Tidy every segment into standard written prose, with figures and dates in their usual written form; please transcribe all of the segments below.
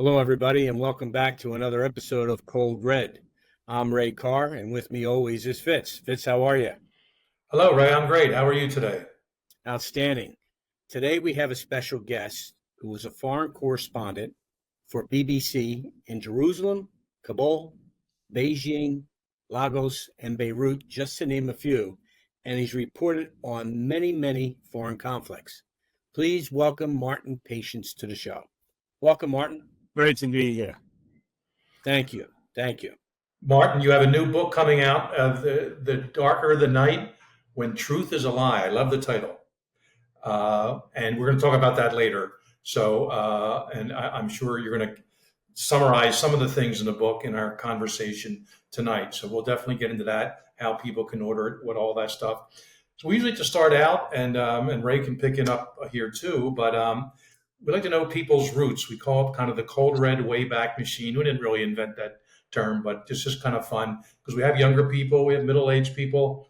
Hello, everybody, and welcome back to another episode of Cold Red. I'm Ray Carr, and with me always is Fitz. Fitz, how are you? Hello, Ray. I'm great. How are you today? Outstanding. Today we have a special guest who is a foreign correspondent for BBC in Jerusalem, Kabul, Beijing, Lagos, and Beirut, just to name a few, and he's reported on many, many foreign conflicts. Please welcome Martin Patience to the show. Welcome, Martin. Great to be here. Thank you. Thank you. Martin, you have a new book coming out, The Darker the Night, When Truth is a Lie. I love the title. And we're going to talk about that later. I'm sure you're going to summarize some of the things in the book in our conversation tonight. So we'll definitely get into that, how people can order it, what all that stuff. So we usually like to start out, and Ray can pick it up here too, but we like to know people's roots. We call it kind of the Cold Red Wayback Machine. We didn't really invent that term, but it's just kind of fun because we have younger people, we have middle-aged people.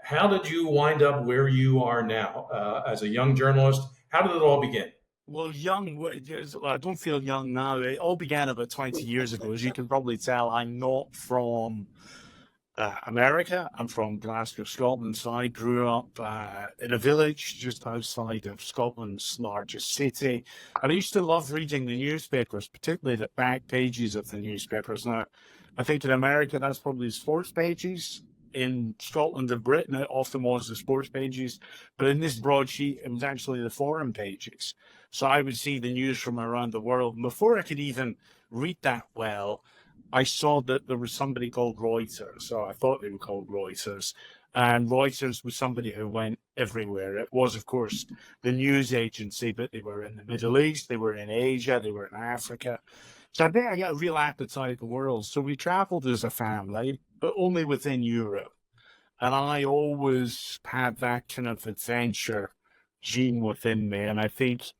How did you wind up where you are now as a young journalist? How did it all begin? Well, I don't feel young now. It all began about 20 years ago. As you can probably tell, I'm not from America. I'm from Glasgow, Scotland. So I grew up in a village just outside of Scotland's largest city. And I used to love reading the newspapers, particularly the back pages of the newspapers. Now, I think in America, that's probably the sports pages. In Scotland and Britain, it often was the sports pages. But in this broadsheet, it was actually the foreign pages. So I would see the news from around the world. And before I could even read that well, I saw that there was somebody called Reuters. So I thought they were called Reuters. And Reuters was somebody who went everywhere. It was, of course, the news agency, but they were in the Middle East, they were in Asia, they were in Africa. So I think I got a real appetite for the world. So we traveled as a family, but only within Europe. And I always had that kind of adventure gene within me. And I think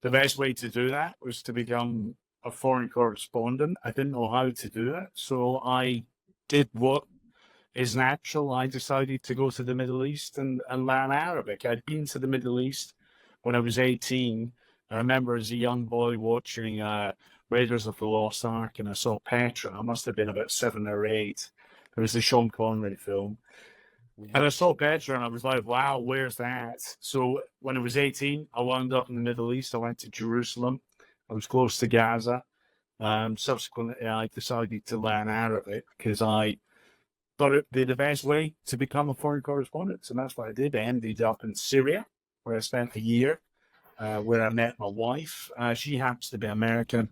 the best way to do that was to become a foreign correspondent. I didn't know how to do it. So I did what is natural. I decided to go to the Middle East and learn Arabic. I'd been to the Middle East when I was 18. I remember as a young boy watching Raiders of the Lost Ark, and I saw Petra. I must have been about 7 or 8. It was the Sean Connery film. And I saw Petra, and I was like, wow, where's that? So when I was 18, I wound up in the Middle East. I went to Jerusalem. I was close to Gaza. Subsequently, I decided to learn Arabic because I thought it'd be the best way to become a foreign correspondent. And that's what I did. I ended up in Syria, where I spent a year, where I met my wife. She happens to be American.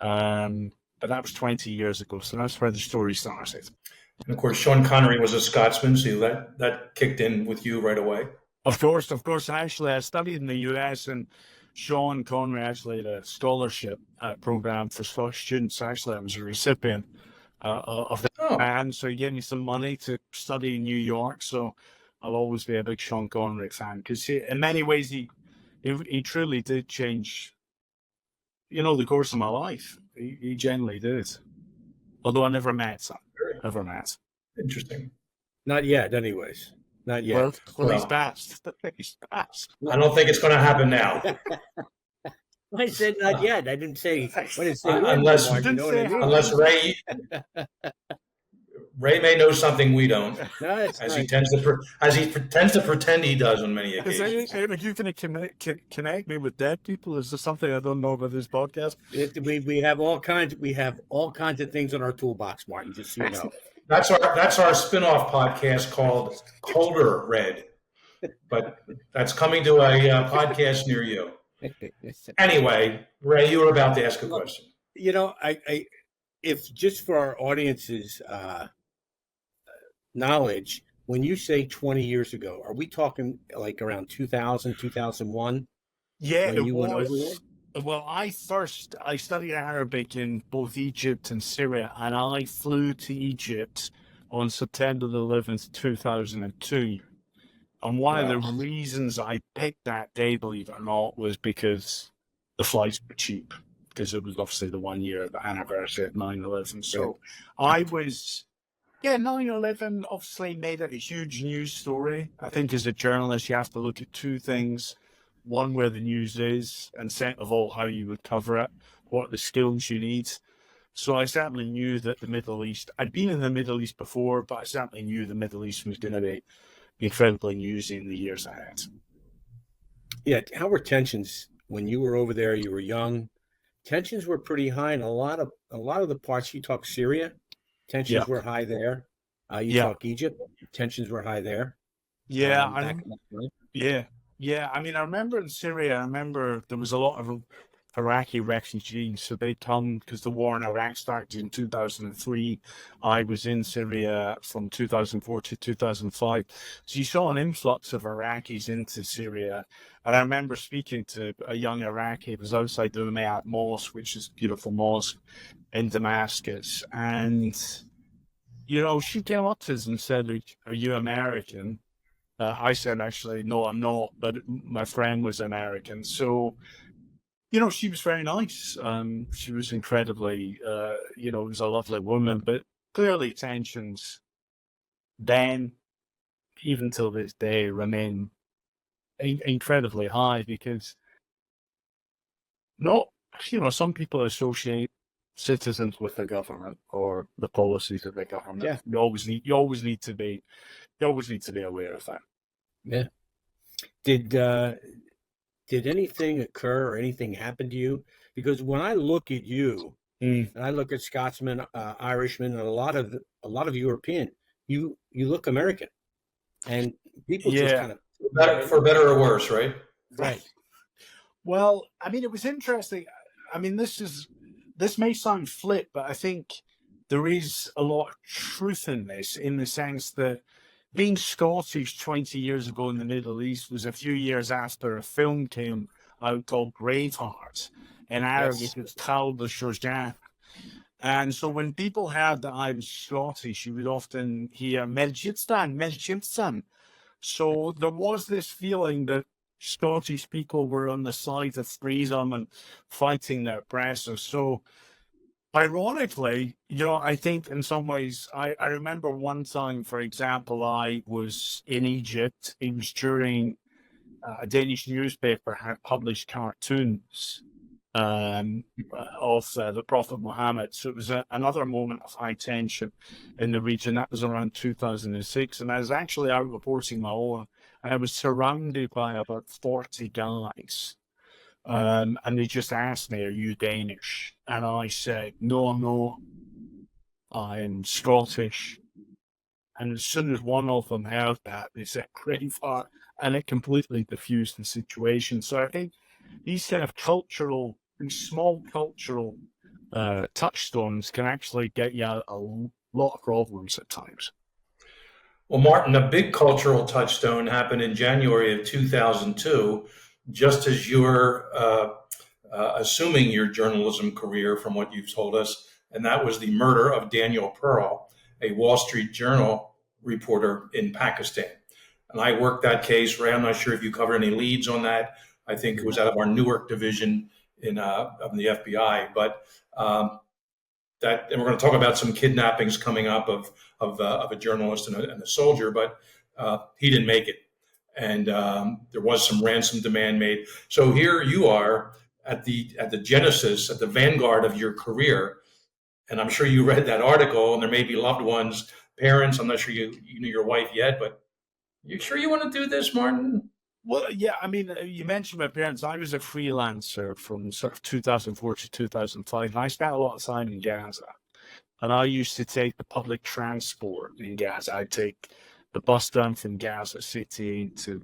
But that was 20 years ago. So that's where the story started. And of course, Sean Connery was a Scotsman, so that kicked in with you right away. Of course. Actually, I studied in the US, and Sean Connery actually had a scholarship program for Scottish students. Actually, I was a recipient of that. And so he gave me some money to study in New York. So I'll always be a big Sean Connery fan because in many ways he truly did change, the course of my life. He genuinely did. Although I never met him. Never met. Interesting. Not yet, anyways. Not yet. Well, he's passed. He's passed. I don't think it's going to happen now. I said not yet. I didn't say. Unless Ray may know something we don't, he tends to pretend he does on many occasions. Are you going to connect me with dead people? Is there something I don't know about this podcast? We have all kinds. We have all kinds of things in our toolbox, Martin. Just so you know. That's our spin-off podcast called Colder Red, but that's coming to a podcast near you. Anyway, Ray, you were about to ask a question. If just for our audience's knowledge, when you say 20 years ago, are we talking like around 2000, 2001? Yeah, it was. Well, I studied Arabic in both Egypt and Syria, and I flew to Egypt on September the 11th, 2002. And one of the reasons I picked that day, believe it or not, was because the flights were cheap, because it was obviously the 1 year anniversary of 9/11. So I was, 9/11 obviously made it a huge news story. I think as a journalist, you have to look at two things. One, where the news is, and second of all, how you would cover it. what are the skills you need. So I certainly knew that the Middle East, I'd been in the Middle East before, but I certainly knew the Middle East was going to be incredibly newsy in the years ahead. Yeah, how were tensions when you were over there? You were young. Tensions were pretty high in a lot of the parts. You talk Syria, Yeah, tensions were high there. You yeah, talk Egypt, tensions were high there. yeah. Back in the day. Yeah, yeah. I mean, I remember in Syria, I remember there was a lot of Iraqi refugees. So they come because the war in Iraq started in 2003. I was in Syria from 2004 to 2005. So you saw an influx of Iraqis into Syria. And I remember speaking to a young Iraqi. It was outside the Umayyad Mosque, which is a beautiful mosque in Damascus. And, she came up to us and said, "Are you American?" I said, actually, no, I'm not, but my friend was American. So, she was very nice. She was incredibly, was a lovely woman, but clearly tensions then, even till this day, remain incredibly high because not, some people associate citizens with the government or the policies of the government. Yeah. You always need to be aware of that. Yeah. Did anything occur or anything happen to you? Because when I look at you and I look at Scotsman, Irishman, and a lot of European, you look American, and people just Yeah. kind of For better or worse, right? right. Well, I mean, it was interesting. I mean, this may sound flip, but I think there is a lot of truth in this, in the sense that being Scottish 20 years ago in the Middle East was a few years after a film came out called Braveheart. In Arabic, it's Tal the Shurjan. And so when people heard that I was Scottish, you would often hear Melchitstan, Melchitstan. So there was this feeling that Scottish people were on the side of freedom and fighting their oppressors. So ironically, I think in some ways, I remember one time, for example, I was in Egypt. It was during a Danish newspaper had published cartoons of the Prophet Muhammad. So it was another moment of high tension in the region. That was around 2006. And I was actually out reporting my own, and I was surrounded by about 40 guys. And they just asked me, "Are you Danish?" And I said, No, I'm Scottish. And as soon as one of them heard that, they said, "Braveheart," and it completely diffused the situation. So I think these kind of small cultural touchstones can actually get you out a lot of problems at times. Well, Martin, a big cultural touchstone happened in January of 2002, just as you were assuming your journalism career, from what you've told us, and that was the murder of Daniel Pearl, a Wall Street Journal reporter in Pakistan. And I worked that case. Ray, I'm not sure if you covered any leads on that. I think it was out of our Newark division of the FBI. But and we're going to talk about some kidnappings coming up of a journalist and a soldier, but he didn't make it, and there was some ransom demand made. So here you are at the genesis, at the vanguard of your career, and I'm sure you read that article. And there may be loved ones, parents. I'm not sure you knew your wife yet, but you sure you want to do this, Martin? Well, yeah, I mean, you mentioned my parents. I was a freelancer from sort of 2004 to 2005, and I spent a lot of time in Gaza. And I used to take the public transport in Gaza. I'd take the bus down from Gaza City to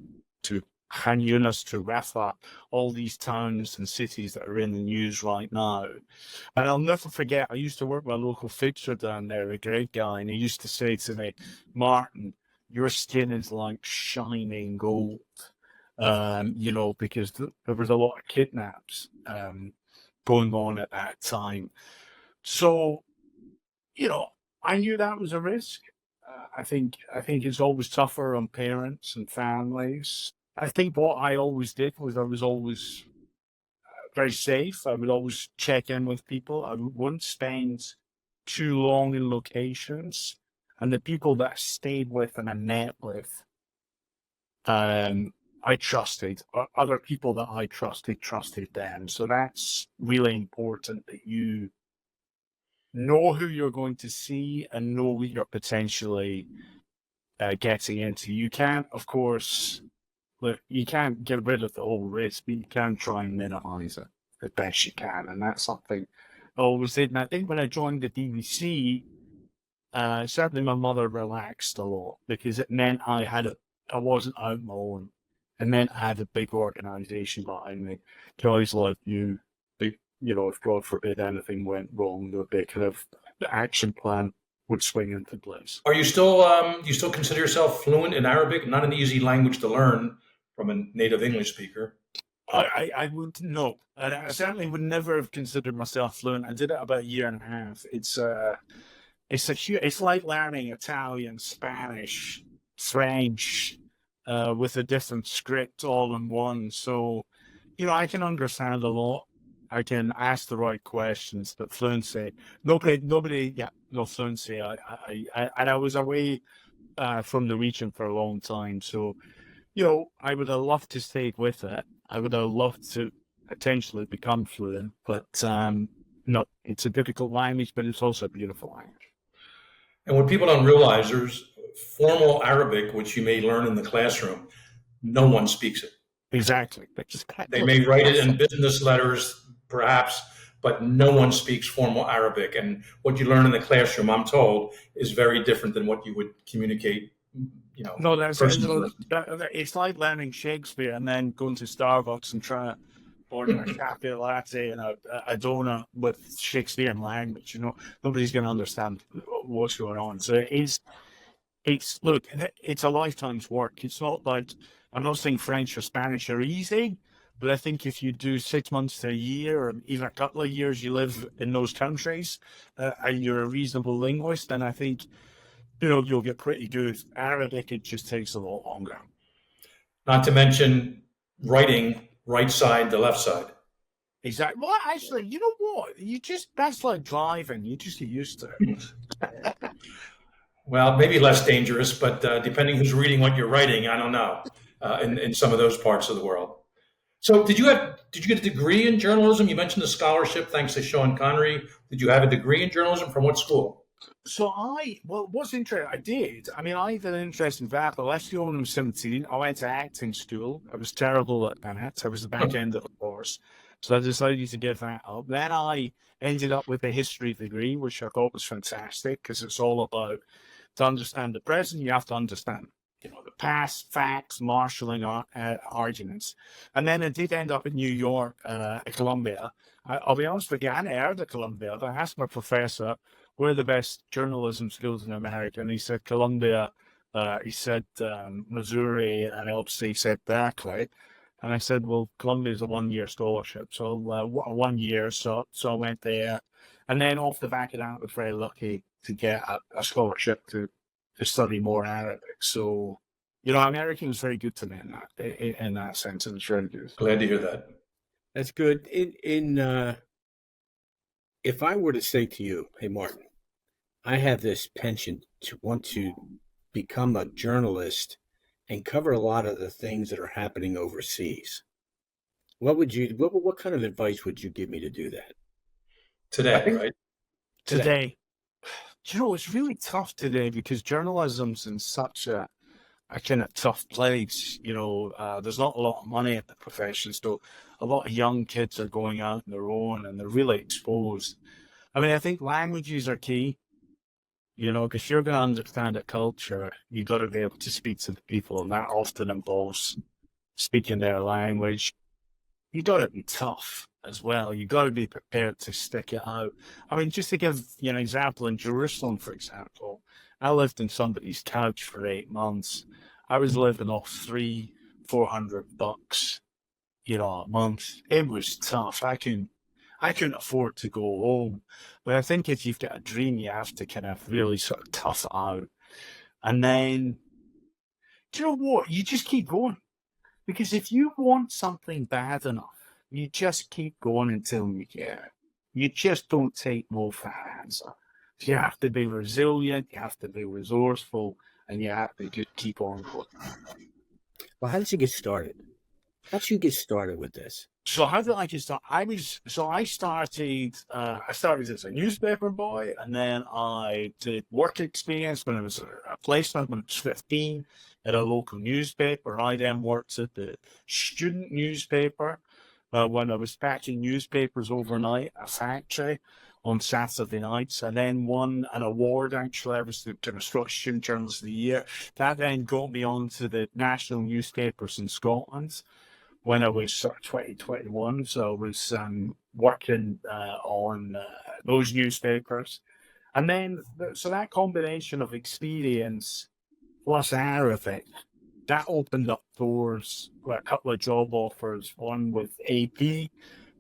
Khan Yunis to Rafah, all these towns and cities that are in the news right now. And I'll never forget, I used to work with a local fixer down there, a great guy, and he used to say to me, "Martin, your skin is like shining gold." Because there was a lot of kidnaps going on at that time. So, I knew that was a risk. I think it's always tougher on parents and families. I think what I always did was I was always very safe. I would always check in with people. I wouldn't spend too long in locations. And the people that I stayed with and I met with, I trusted, other people that I trusted them. So that's really important, that you know who you're going to see and know what you're potentially getting into. You can't, of course, look, you can't get rid of the whole risk, but you can try and minimize it the best you can. And that's something I always did. And I think when I joined the BBC, certainly my mother relaxed a lot, because it meant I wasn't out on my own. It meant I had a big organisation behind me to always let you, if God forbid anything went wrong, there would be kind of the action plan would swing into place. Are you still you still consider yourself fluent in Arabic? Not an easy language to learn from a native English speaker. I would no. I certainly would never have considered myself fluent. I did it about a year and a half. It's like learning Italian, Spanish, French, with a different script all in one. So, I can understand a lot. I can ask the right questions, but fluency, nobody, yeah, no fluency. I was away from the region for a long time, so I would have loved to stay with it. I would have loved to potentially become fluent, but no, it's a difficult language, but it's also a beautiful language. And what people don't realize, there's formal Arabic, which you may learn in the classroom. No one speaks it. Exactly. They may write it in business letters, perhaps, but no one speaks formal Arabic. And what you learn in the classroom, I'm told, is very different than what you would communicate. No, personally. it's like learning Shakespeare and then going to Starbucks and trying to order a cafe latte and a donut with Shakespearean language. Nobody's going to understand what's going on. So look, it's a lifetime's work. It's not like, I'm not saying French or Spanish are easy, but I think if you do 6 months to a year or even a couple of years you live in those countries and you're a reasonable linguist, then I think you'll get pretty good. Arabic, it just takes a lot longer. Not to mention writing right side to left side. Exactly. Well, actually, you know what? That's like driving. You just get used to it. Well, maybe less dangerous, but depending who's reading what you're writing, I don't know, in some of those parts of the world. So did you get a degree in journalism? You mentioned the scholarship, thanks to Sean Connery. Did you have a degree in journalism? From what school? So what's interesting, I did. I mean, I had an interest in that. I left school when I was 17. I went to acting school. I was terrible at that. I was the back end of the course. So I decided to give that up. Then I ended up with a history degree, which I thought was fantastic, because it's all about, to understand the present, you have to understand, the past, facts, marshalling arguments. And then I did end up in New York, at Columbia. I'll be honest with you, I hadn't heard of Columbia. I asked my professor, where are the best journalism schools in America? And he said Columbia, he said Missouri, and obviously he said Berkeley. And I said, well, Columbia is a 1-year scholarship. So 1 year, so I went there. And then off the back of that, I was very lucky to get a scholarship to study more Arabic. So, America was very good to me in that sense, and it's very good. Glad to hear that. That's good. If I were to say to you, hey, Martin, I have this penchant to want to become a journalist and cover a lot of the things that are happening overseas, what kind of advice would you give me to do that? Today, right? Today. It's really tough today because journalism's in such a kind of tough place. There's not a lot of money in the profession, so a lot of young kids are going out on their own and they're really exposed. I mean, I think languages are key. Because you're going to understand a culture, you've got to be able to speak to the people, and that often involves speaking their language. You've got to be tough as well. You've got to be prepared to stick it out. I mean, just to give an example, in Jerusalem, for example, I lived in somebody's couch for 8 months. I was living off $300-400, a month. It was tough. I couldn't afford to go home. But I think if you've got a dream, you have to kind of really sort of tough it out. And then, do you know what? You just keep going. Because if you want something bad enough, you just keep going until you get it. You just don't take no for an answer. You have to be resilient, you have to be resourceful, and you have to just keep on going. Well, how did you get started? How did you get started with this? So how did I get started? I started as a newspaper boy, and then I did work experience when I was a placement when I was 15 at a local newspaper. I then worked at the student newspaper when I was packing newspapers overnight at a factory on Saturday nights. I then won an award, actually. I was the Construction Journalist of the Year. That then got me onto the national newspapers in Scotland when I was sort of 2021. So I was working on those newspapers. And then, so that combination of experience plus Arabic, that opened up doors with a couple of job offers, one with AP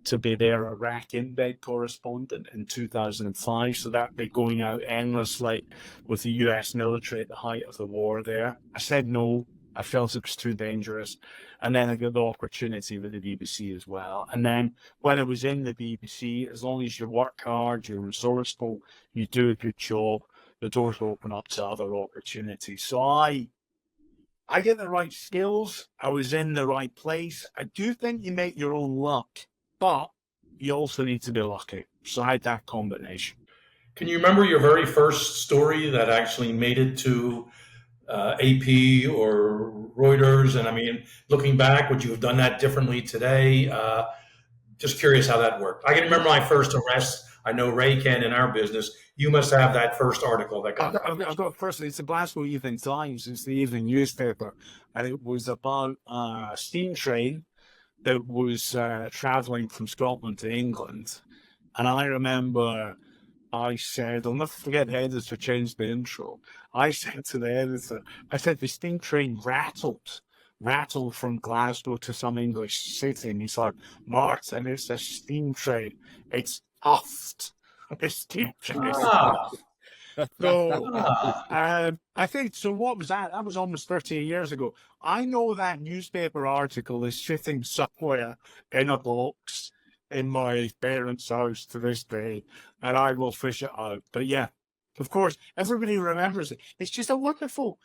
to be their Iraq in-bed correspondent in 2005. So that'd be going out endlessly with the US military at the height of the war there. I said no. I felt it was too dangerous. And then I got the opportunity with the BBC as well. And then when I was in the BBC, as long as you work hard, you're resourceful, you do a good job, the doors open up to other opportunities. So I get the right skills. I was in the right place. I do think you make your own luck, but you also need to be lucky. So I had that combination. Can you remember your very first story that actually made it to AP or Reuters? And I mean, looking back, would you have done that differently today? Just curious how that worked. I can remember my first arrest. I know Ray can in our business. You must have that first article that got. I've got firstly, it's the Glasgow Evening Times. It's the evening newspaper, and it was about a steam train that was travelling from Scotland to England. And I remember I said, I'll never forget the editor changed the intro. I said to the editor, I said, the steam train rattled from Glasgow to some English city. And he's like, Martin, it's a steam train. It's huffed. A steam train. So I think, so what was that? That was almost 30 years ago. I know that newspaper article is sitting somewhere in a box in my parents' house to this day, and I will fish it out. But yeah, of course, everybody remembers it. It's a wonderful,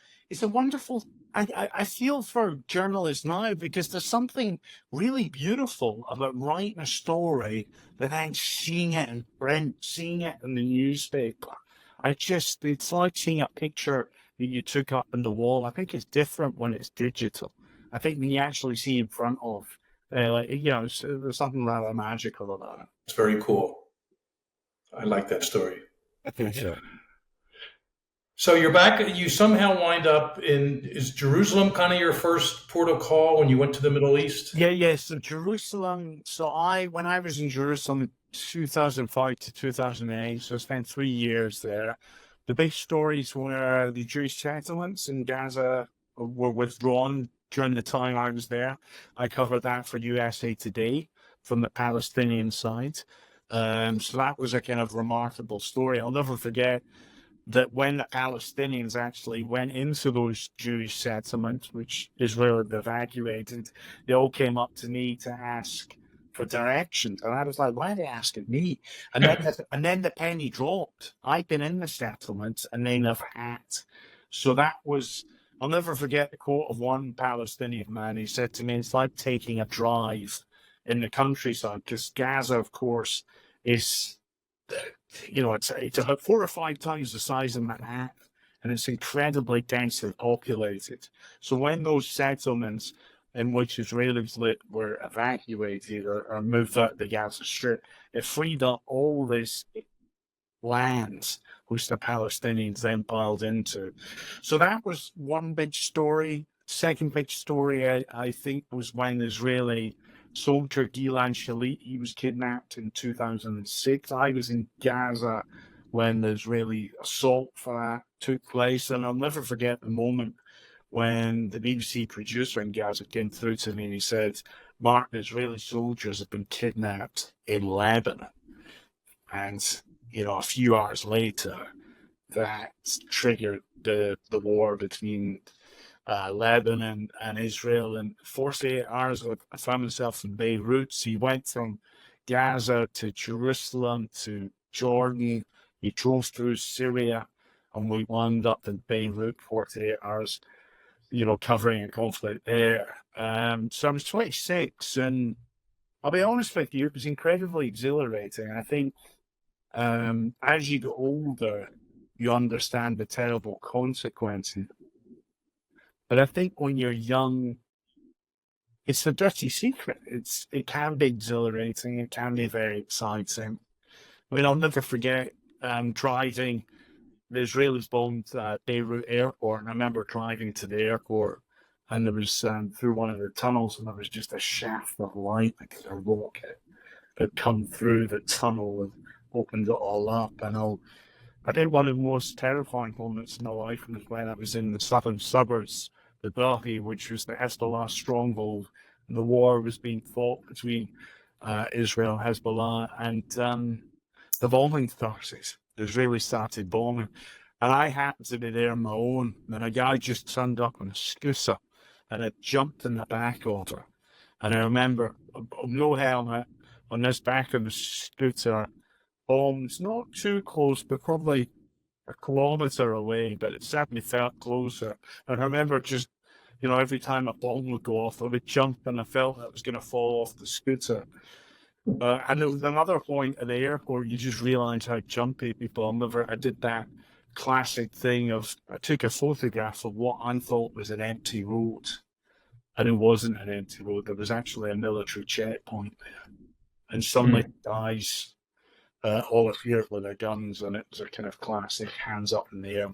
I feel for journalists now, because there's something really beautiful about writing a story and then seeing it in print, seeing it in the newspaper. It's like seeing a picture that you took up on the wall. I think it's different when it's digital. I think when you actually see in front of, there's something rather magical about it. It's very cool. I like that story. I think so. So you're back. You somehow wind up is Jerusalem kind of your first port of call when you went to the Middle East? Yeah. So Jerusalem. So when I was in Jerusalem, 2005 to 2008. So I spent 3 years there. The big stories were the Jewish settlements in Gaza were withdrawn during the time I was there. I covered that for USA Today from the Palestinian side. So that was a kind of remarkable story. I'll never forget that when the Palestinians actually went into those Jewish settlements, which Israel had evacuated, they all came up to me to ask for directions. And I was like, why are they asking me? And then the penny dropped. I'd been in the settlements and they never had. So that was, I'll never forget the quote of one Palestinian man. He said to me, it's like taking a drive in the countryside, because Gaza, of course, is, it's about 4 or 5 times the size of Manhattan, and it's incredibly densely populated. So when those settlements in which Israelis were evacuated or moved out the Gaza Strip, it freed up all this land which the Palestinians then piled into. So that was one big story. Second big story, I think, was when Israeli soldier Gilad Shalit, he was kidnapped in 2006. I was in Gaza when the Israeli assault for that took place, and I'll never forget the moment when the BBC producer in Gaza came through to me and he said, Mark, Israeli soldiers have been kidnapped in Lebanon. And, a few hours later, that triggered the war between Lebanon and Israel. And 48 hours, I found myself in Beirut. So he went from Gaza to Jerusalem to Jordan. He drove through Syria, and we wound up in Beirut 48 hours covering a conflict there. So I was 26, and I'll be honest with you, it was incredibly exhilarating. I think as you get older, you understand the terrible consequences. But I think when you're young, it's a dirty secret. It can be exhilarating. It can be very exciting. I mean, I'll never forget driving the Israelis bombed Beirut airport, and I remember driving to the airport, and there was through one of the tunnels, and there was just a shaft of light, like a rocket, had come through the tunnel and opened it all up. And I think one of the most terrifying moments in my life was when I was in the southern suburbs, the Dahi, which was the Hezbollah stronghold, and the war was being fought between Israel, Hezbollah, and the bombing started. The Israelis started bombing, and I happened to be there on my own, and a guy just turned up on a scooter, and I jumped in the back of her. And I remember no helmet on this back of the scooter, bombs not too close, but probably a kilometre away, but it certainly felt closer. And I remember just, every time a bomb would go off, I would jump, and I felt I was going to fall off the scooter. And there was another point at the airport, you just realise how jumpy people are. I did that classic thing I took a photograph of what I thought was an empty road. And it wasn't an empty road. There was actually a military checkpoint there. And suddenly guys all appeared with their guns, and it was a kind of classic hands up in the air.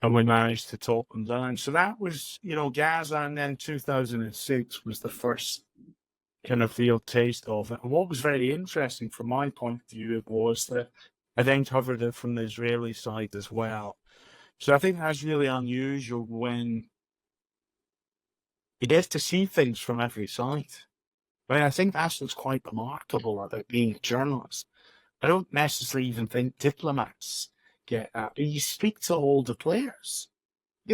And we managed to talk them down. So that was, Gaza, and then 2006 was the first kind of real taste of it. And what was very interesting from my point of view was that I then covered it from the Israeli side as well. So I think that's really unusual when you get to see things from every side. But I think that's what's quite remarkable about being a journalist. I don't necessarily even think diplomats get that. You speak to all the players.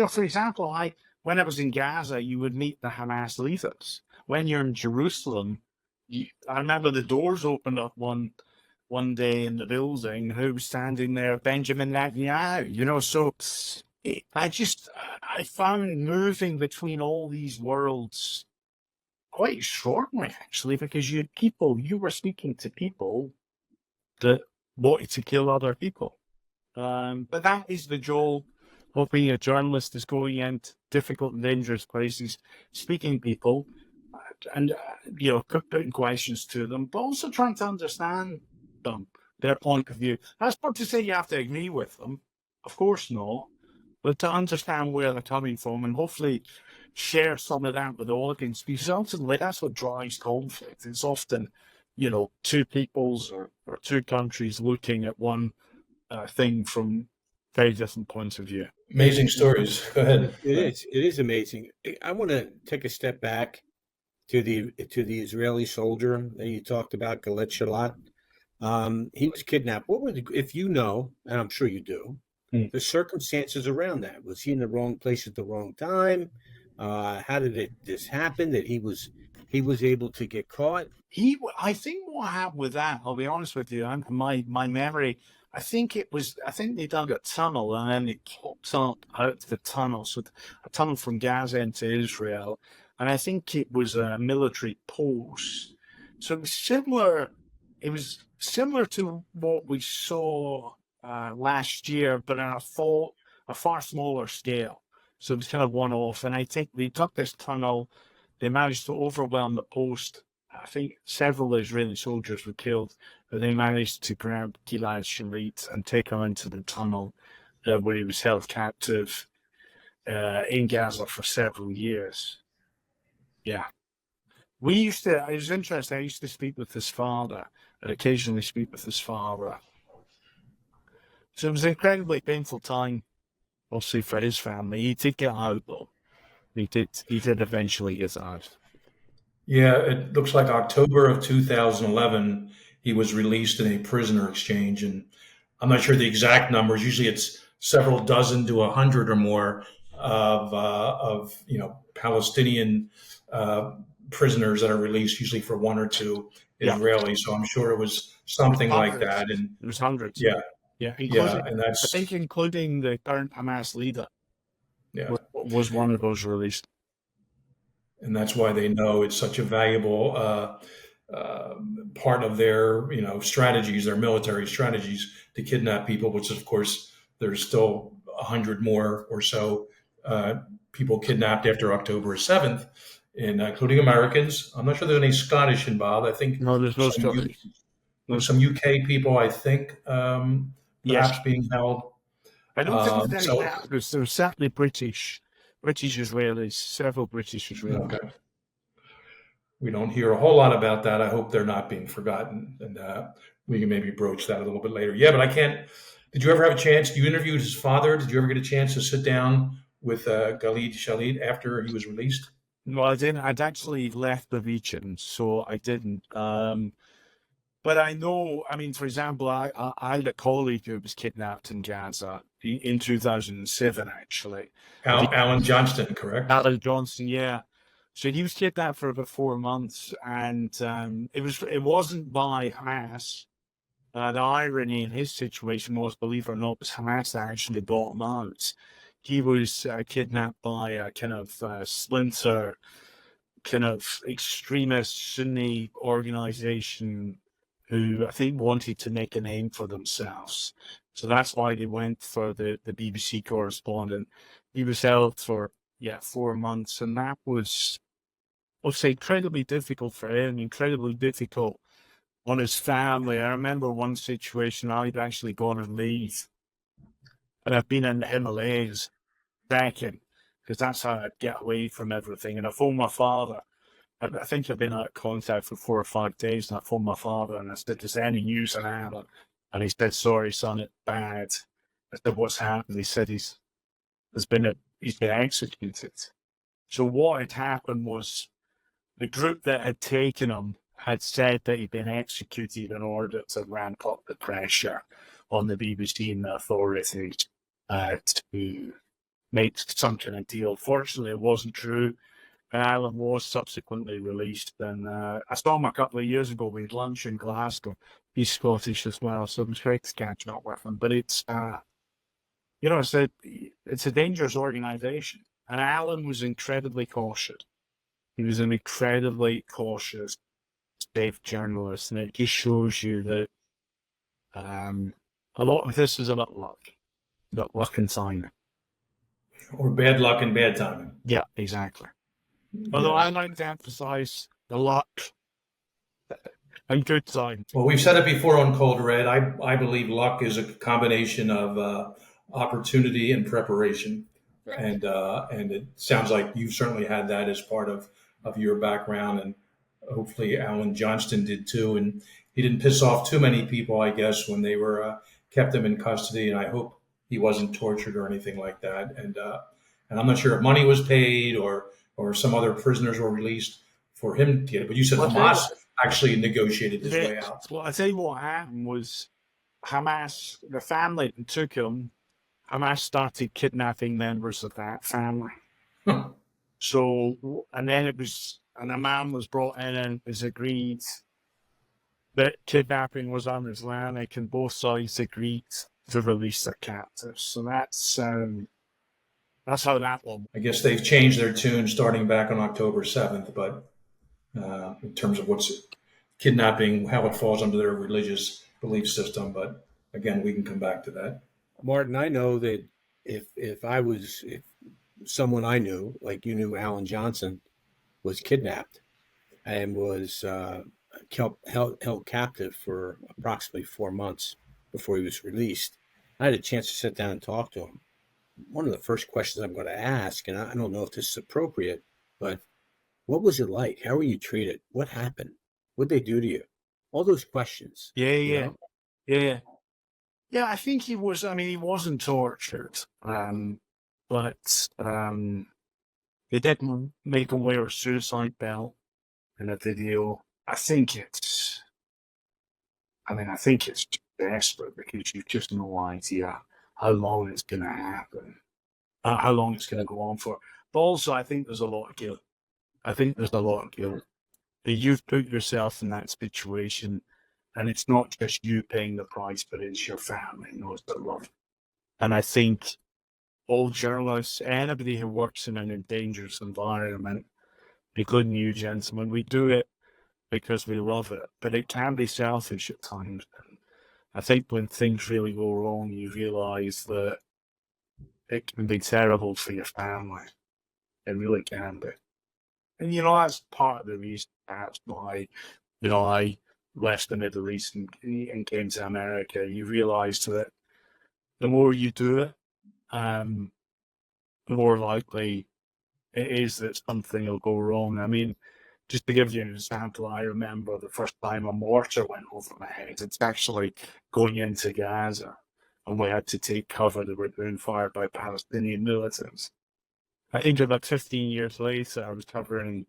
For example, when I was in Gaza, you would meet the Hamas leaders. When you're in Jerusalem, I remember the doors opened up one day in the building. Who was standing there? Benjamin Netanyahu. So I found moving between all these worlds quite extraordinary, actually, because you were speaking to people that wanted to kill other people. But that is the joy of being a journalist, is going into difficult and dangerous places, speaking to people, and putting questions to them, but also trying to understand them, their point of view. That's not to say you have to agree with them, of course not, but to understand where they're coming from, and hopefully share some of that with the audience, because ultimately that's what drives conflict. It's often, two peoples or two countries looking at one thing from very different points of view. Amazing stories. Go ahead. It is amazing. I want to take a step back to the Israeli soldier that you talked about, Galit Shalat. He was kidnapped. What were if you know, and I'm sure you do, the circumstances around that? Was he in the wrong place at the wrong time? How did this happen? That he was able to get caught? I think what happened with that, I'll be honest with you, my memory, I think they dug a tunnel, and then it popped up out the tunnel. So a tunnel from Gaza into Israel. And I think it was a military post. So it was similar to what we saw last year, but on a far smaller scale. So it was kind of one-off. And I think they took this tunnel, they managed to overwhelm the post. I think several Israeli soldiers were killed, but they managed to grab Gilad Shalit and take him into the tunnel where he was held captive in Gaza for several years. Yeah. It was interesting, I used to speak with his father, and occasionally speak with his father. So it was an incredibly painful time, obviously, for his family. He did get out, though. He did eventually get out. Yeah, it looks like October of 2011, he was released in a prisoner exchange. And I'm not sure the exact numbers. Usually it's several dozen to 100 or more of Palestinian prisoners that are released, usually for one or two Israelis. So I'm sure it was something like that. And it was hundreds. Yeah. Yeah. And that's, I think including the current Hamas leader. Yeah. was one of those released. And that's why they know it's such a valuable part of their, strategies, their military strategies to kidnap people. Which, of course, there's still 100 more or so people kidnapped after October 7th, including Americans. I'm not sure there's any Scottish involved. I think No, there's no some, Scottish. some UK people, I think, Yes. perhaps being held. I don't think there's any So, Arabs. There's certainly British Israelis, several British Israelis. okay. We don't hear a whole lot about that. I hope they're not being forgotten, and we can maybe broach that a little bit later. Yeah, but I can't. Did you ever have a chance? You interviewed his father. Did you ever get a chance to sit down with Khalid Shalit after he was released? No, I didn't. I'd actually left the region, so I didn't. But I know, I mean, for example, I had a colleague who was kidnapped in Gaza in 2007, actually. Alan Johnston, correct? Alan Johnson, yeah. So he was kidnapped for about 4 months, and it wasn't by Hamas. The irony in his situation was, believe it or not, it was Hamas that actually bought him out. He was kidnapped by a kind of splinter, kind of extremist Sunni organization who I think wanted to make a name for themselves. So that's why they went for the BBC correspondent. He was held for 4 months, and that was, I'll say, incredibly difficult for him, incredibly difficult on his family. I remember one situation, I'd actually gone on leave, and I've been in the Himalayas trekking, because that's how I'd get away from everything. And I phoned my father. I think I've been out of contact for 4 or 5 days, and I phoned my father and I said, "Is there any news on Alan?" And he said, "Sorry, son, it's bad." I said, "What's happened?" He said he's been executed. So what had happened was the group that had taken him had said that he'd been executed in order to ramp up the pressure on the BBC and the authorities to make some kind of deal. Fortunately, it wasn't true. And Alan was subsequently released. And I saw him a couple of years ago. We had lunch in Glasgow. He's Scottish as well, so it was great to catch up with him. But it's, it's a dangerous organisation. And Alan was incredibly cautious. He was an incredibly cautious, safe journalist. And it just shows you that a lot of this is about luck. About luck and timing. Or bad luck and bad timing. Yeah, exactly. Although I like to emphasize the luck and good time. Well, we've said it before on Cold Red. I believe luck is a combination of opportunity and preparation, and it sounds like you've certainly had that as part of your background, and hopefully Alan Johnston did too. And he didn't piss off too many people, I guess, when they were kept him in custody. And I hope he wasn't tortured or anything like that. And I'm not sure if money was paid or some other prisoners were released for him to get it. But you said Hamas actually negotiated his way out. Well, I tell you what happened was Hamas, the family that took him, Hamas started kidnapping members of that family. So, and then a man was brought in and it was agreed that kidnapping was un-Islamic, and both sides agreed to release their captives. So that's how that one. I guess they've changed their tune starting back on October 7th, but in terms of what's kidnapping, how it falls under their religious belief system. But again, we can come back to that. Martin, I know that if someone I knew, like you knew Alan Johnson, was kidnapped and was held captive for approximately 4 months before he was released, I had a chance to sit down and talk to him. One of the first questions I'm going to ask, and I don't know if this is appropriate, but what was it like? How were you treated? What happened? What'd they do to you? All those questions. Yeah. I think he was. I mean, he wasn't tortured, but they did make him wear a suicide belt in a video. I think it's desperate because you've just no idea how long it's going to happen, how long it's going to go on for. But also, I think there's a lot of guilt. That you've put yourself in that situation, and it's not just you paying the price, but it's your family and those that love you. And I think all journalists, anybody who works in an dangerous environment, including you gentlemen, we do it because we love it, but it can be selfish at times. I think when things really go wrong, you realize that it can be terrible for your family. It really can be. And, that's part of the reason that's why, I left the Middle East and came to America. You realize that the more you do it, the more likely it is that something will go wrong. I mean, just to give you an example, I remember the first time a mortar went over my head. It's actually going into Gaza, and we had to take cover. They were being fired by Palestinian militants. I think about 15 years later, I was covering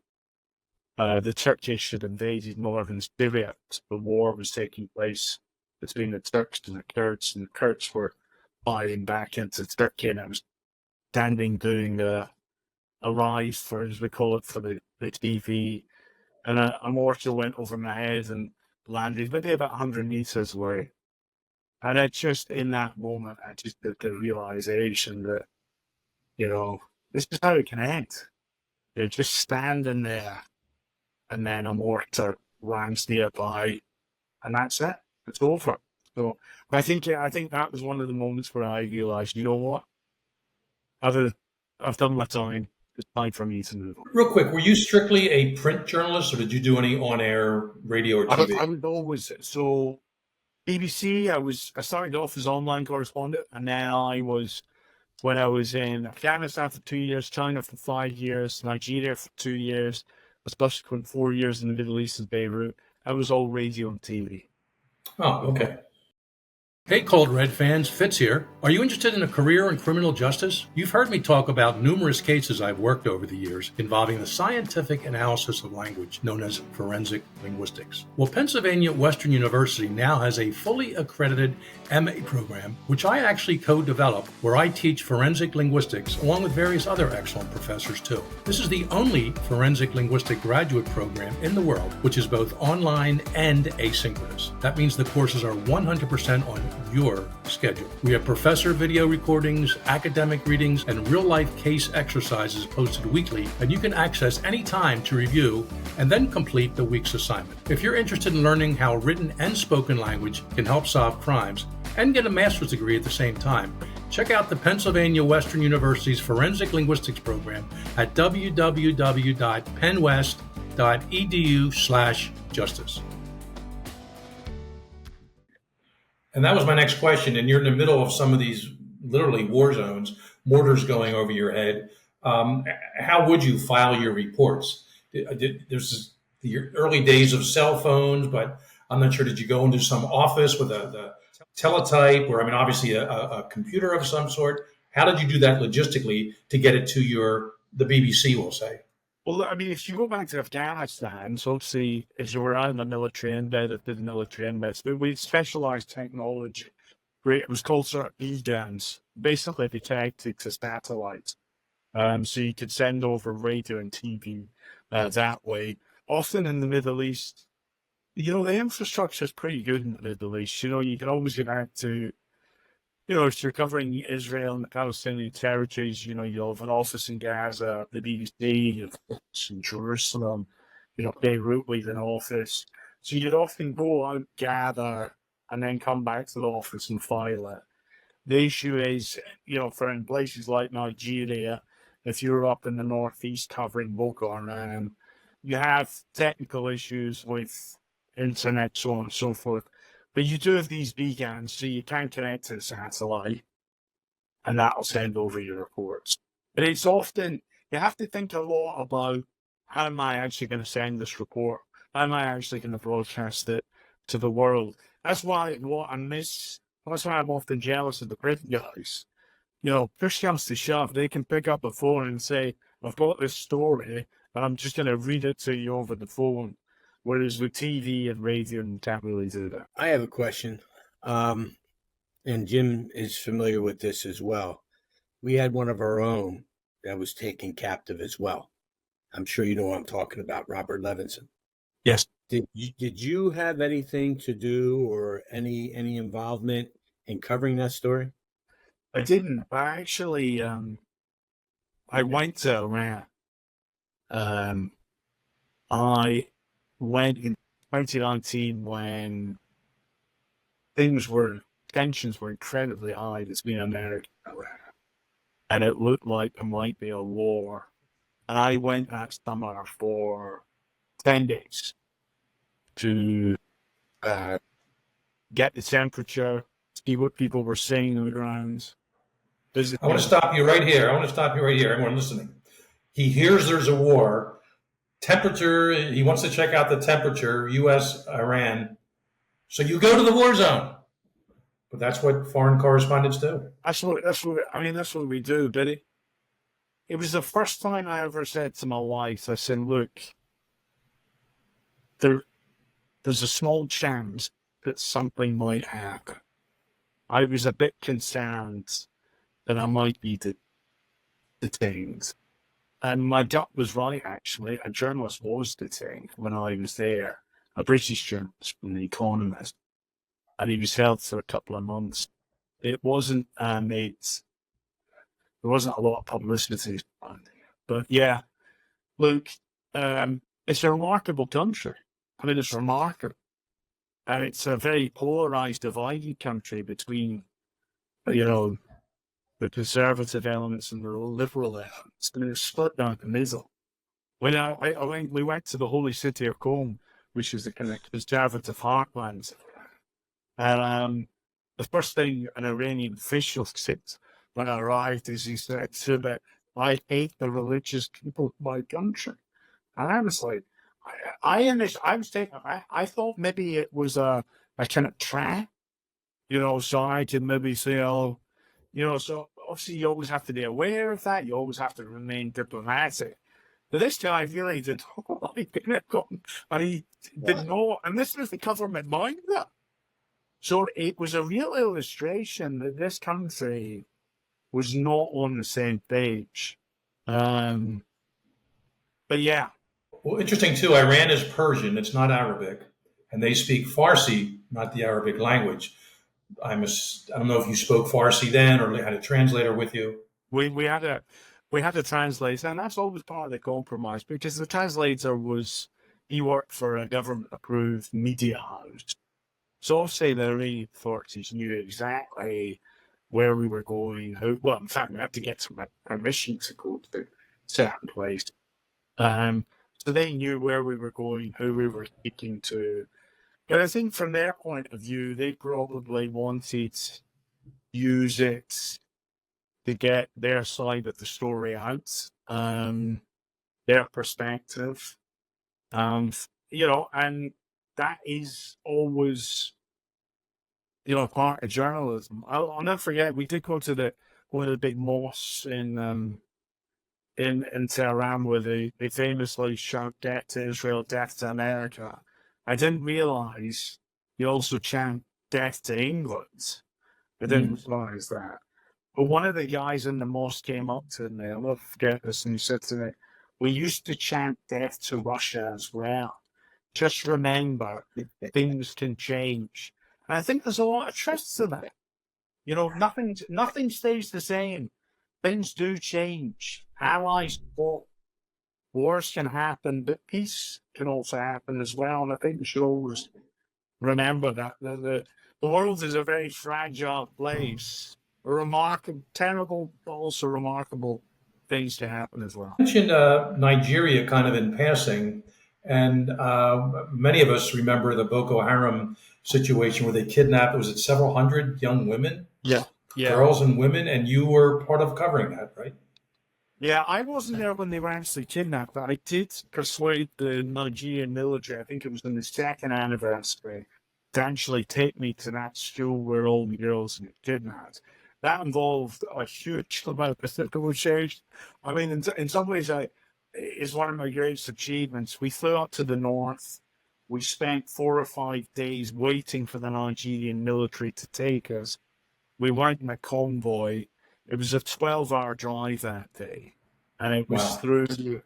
the Turkish had invaded northern Syria. The war was taking place between the Turks and the Kurds were firing back into Turkey, and I was standing doing a live, for, as we call it, for the TV, and a mortar went over my head and landed maybe about 100 meters away. And I just, in that moment, I just did the realization that, this is how it can end. You're just standing there, and then a mortar lands nearby, and that's it. It's over. So I think that was one of the moments where I realized, you know what? I've done my time. It's time for me to move on. Real quick, were you strictly a print journalist, or did you do any on-air radio or TV? I was always so BBC. I started off as online correspondent, and then when I was in Afghanistan for 2 years, China for 5 years, Nigeria for 2 years, a subsequent 4 years in the Middle East and Beirut. I was all radio and TV. Oh, okay. Hey, Cold Red fans, Fitz here. Are you interested in a career in criminal justice? You've heard me talk about numerous cases I've worked over the years involving the scientific analysis of language known as forensic linguistics. Well, Pennsylvania Western University now has a fully accredited MA program, which I actually co-developed, where I teach forensic linguistics along with various other excellent professors too. This is the only forensic linguistic graduate program in the world which is both online and asynchronous. That means the courses are 100% on your schedule. We have professor video recordings, academic readings, and real-life case exercises posted weekly, and you can access any time to review and then complete the week's assignment. If you're interested in learning how written and spoken language can help solve crimes and get a master's degree at the same time, check out the Pennsylvania Western University's Forensic Linguistics program at www.pennwest.edu/justice. And that was my next question. And you're in the middle of some of these literally war zones, mortars going over your head. How would you file your reports? There's the early days of cell phones, but I'm not sure. Did you go into some office with the teletype, or obviously a computer of some sort? How did you do that logistically to get it to the BBC, we'll say? Well, if you go back to Afghanistan, so obviously, if you were out in the military embedded, the military embedded, but we specialized technology. It was called sort of EGANs, basically detected to satellites. So you could send over radio and TV that way. Often in the Middle East, the infrastructure is pretty good in the Middle East. You can always get back to, if you're covering Israel and the Palestinian territories, you have an office in Gaza, the BBC, you have an office in Jerusalem, Beirut with an office. So you'd often go out, gather, and then come back to the office and file it. The issue is, for in places like Nigeria, if you're up in the northeast covering Boko Haram, you have technical issues with internet, so on and so forth. But you do have these beacons, so you can connect to the satellite, and that'll send over your reports. But it's often, you have to think a lot about, how am I actually going to send this report? How am I actually going to broadcast it to the world? That's why that's why I'm often jealous of the print guys. Push comes to shove, they can pick up a phone and say, I've got this story, and I'm just going to read it to you over the phone. Whereas with TV and radio, you can't really do that. I have a question, and Jim is familiar with this as well. We had one of our own that was taken captive as well. I'm sure you know what I'm talking about, Robert Levinson. Yes. Did you have anything to do or any involvement in covering that story? I didn't. I actually, I went to Iran. Um, I went in 2019 when tensions were incredibly high between America and Iran, and it looked like there might be a war. And I went that summer for 10 days to uh, get the temperature, see what people were saying on the ground, visit I want to people. stop you right here. I want to stop you right here. Everyone listening. He hears there's a war. Temperature, he wants to check out the temperature, U.S., Iran. So you go to the war zone. But that's what foreign correspondents do. That's what we do, Billy. It was the first time I ever said to my wife, I said, look, there's a small chance that something might happen. I was a bit concerned that I might be detained. And my gut was right, actually. A journalist was detained when I was there, a British journalist from The Economist, and he was held for a couple of months. It wasn't there wasn't a lot of publicity, but yeah, look, it's a remarkable country. I mean, it's remarkable. And it's a very polarized, divided country between, you know, the conservative elements and the liberal elements. And it's split down the middle. When we went to the holy city of Qom, which is the kind of conservative heartland, and the first thing an Iranian official said when I arrived is he said to me, I hate the religious people of my country. And I was like, I thought maybe it was a kind of trap, so I could maybe say, so obviously you always have to be aware of that. You always have to remain diplomatic. But this guy really did not like Pentagon, and he did not, and this was the government mind that. So it was a real illustration that this country was not on the same page. But yeah. Well, interesting too, Iran is Persian, it's not Arabic, and they speak Farsi, not the Arabic language. I don't know if you spoke Farsi then or had a translator with you. We had a translator, and that's always part of the compromise, because the translator he worked for a government-approved media house. So obviously the Iranian authorities knew exactly where we were going. In fact, we had to get some permission to go to certain places. So they knew where we were going, who we were speaking to. But I think from their point of view, they probably wanted to use it to get their side of the story out, their perspective. And that is always, part of journalism. I'll never forget, we did go to one of the big mosques in Tehran where they famously shout death to Israel, death to America. I didn't realize you also chant death to England. I didn't realize that. But one of the guys in the mosque came up to me, I'll never forget this, and he said to me, we used to chant death to Russia as well. Just remember, things can change. And I think there's a lot of truth to that. Nothing stays the same. Things do change. Allies fall. Wars can happen, but peace can also happen as well. And I think we should always remember that the world is a very fragile place. Remarkable, terrible, but also remarkable things to happen as well. You mentioned Nigeria kind of in passing, and many of us remember the Boko Haram situation where they kidnapped, was it several hundred young women? Yeah. Girls and women, and you were part of covering that, right? Yeah, I wasn't there when they were actually kidnapped, but I did persuade the Nigerian military, I think it was on the second anniversary, to actually take me to that school where all the girls were kidnapped. That involved a huge amount of political change. I mean, in some ways, it's one of my greatest achievements. We flew up to the north. We spent 4 or 5 days waiting for the Nigerian military to take us. We weren't in a convoy. It was a 12-hour drive that day, and it was through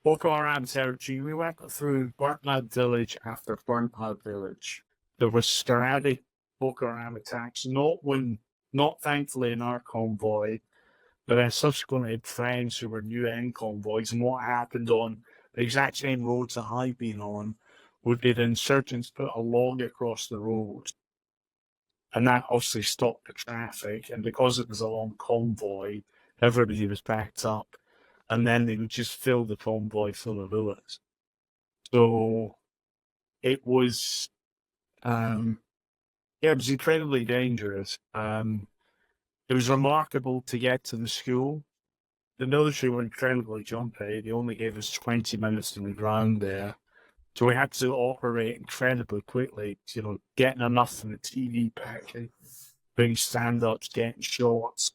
Boko Haram territory. We went through Burntwood village after Burntwood village. There were sporadic Boko Haram attacks, not when not thankfully in our convoy, but then subsequently had friends who were UN convoys. And what happened on the exact same roads that I've been on would be the insurgents put a log across the road. And that obviously stopped the traffic. And because it was a long convoy, everybody was backed up. And then they would just fill the convoy full of bullets. So it was, it was incredibly dangerous. It was remarkable to get to the school. The military were incredibly jumpy. They only gave us 20 minutes to the ground there. So we had to operate incredibly quickly, getting enough from the TV package, doing stand-ups, getting shots,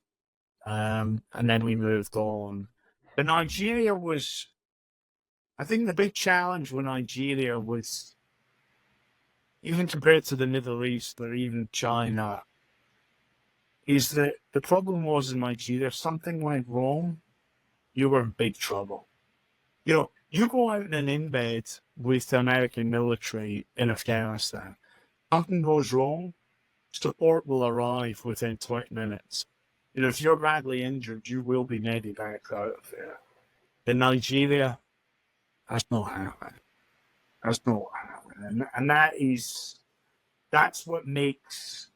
and then we moved on. But Nigeria was, I think the big challenge with Nigeria was, even compared to the Middle East or even China, is that the problem was in Nigeria, if something went wrong, you were in big trouble. You go out and in bed with the American military in Afghanistan, something goes wrong, support will arrive within 20 minutes. If you're badly injured, you will be nearly back out of there. In Nigeria, that's not happening. That's not happening. And that's what makes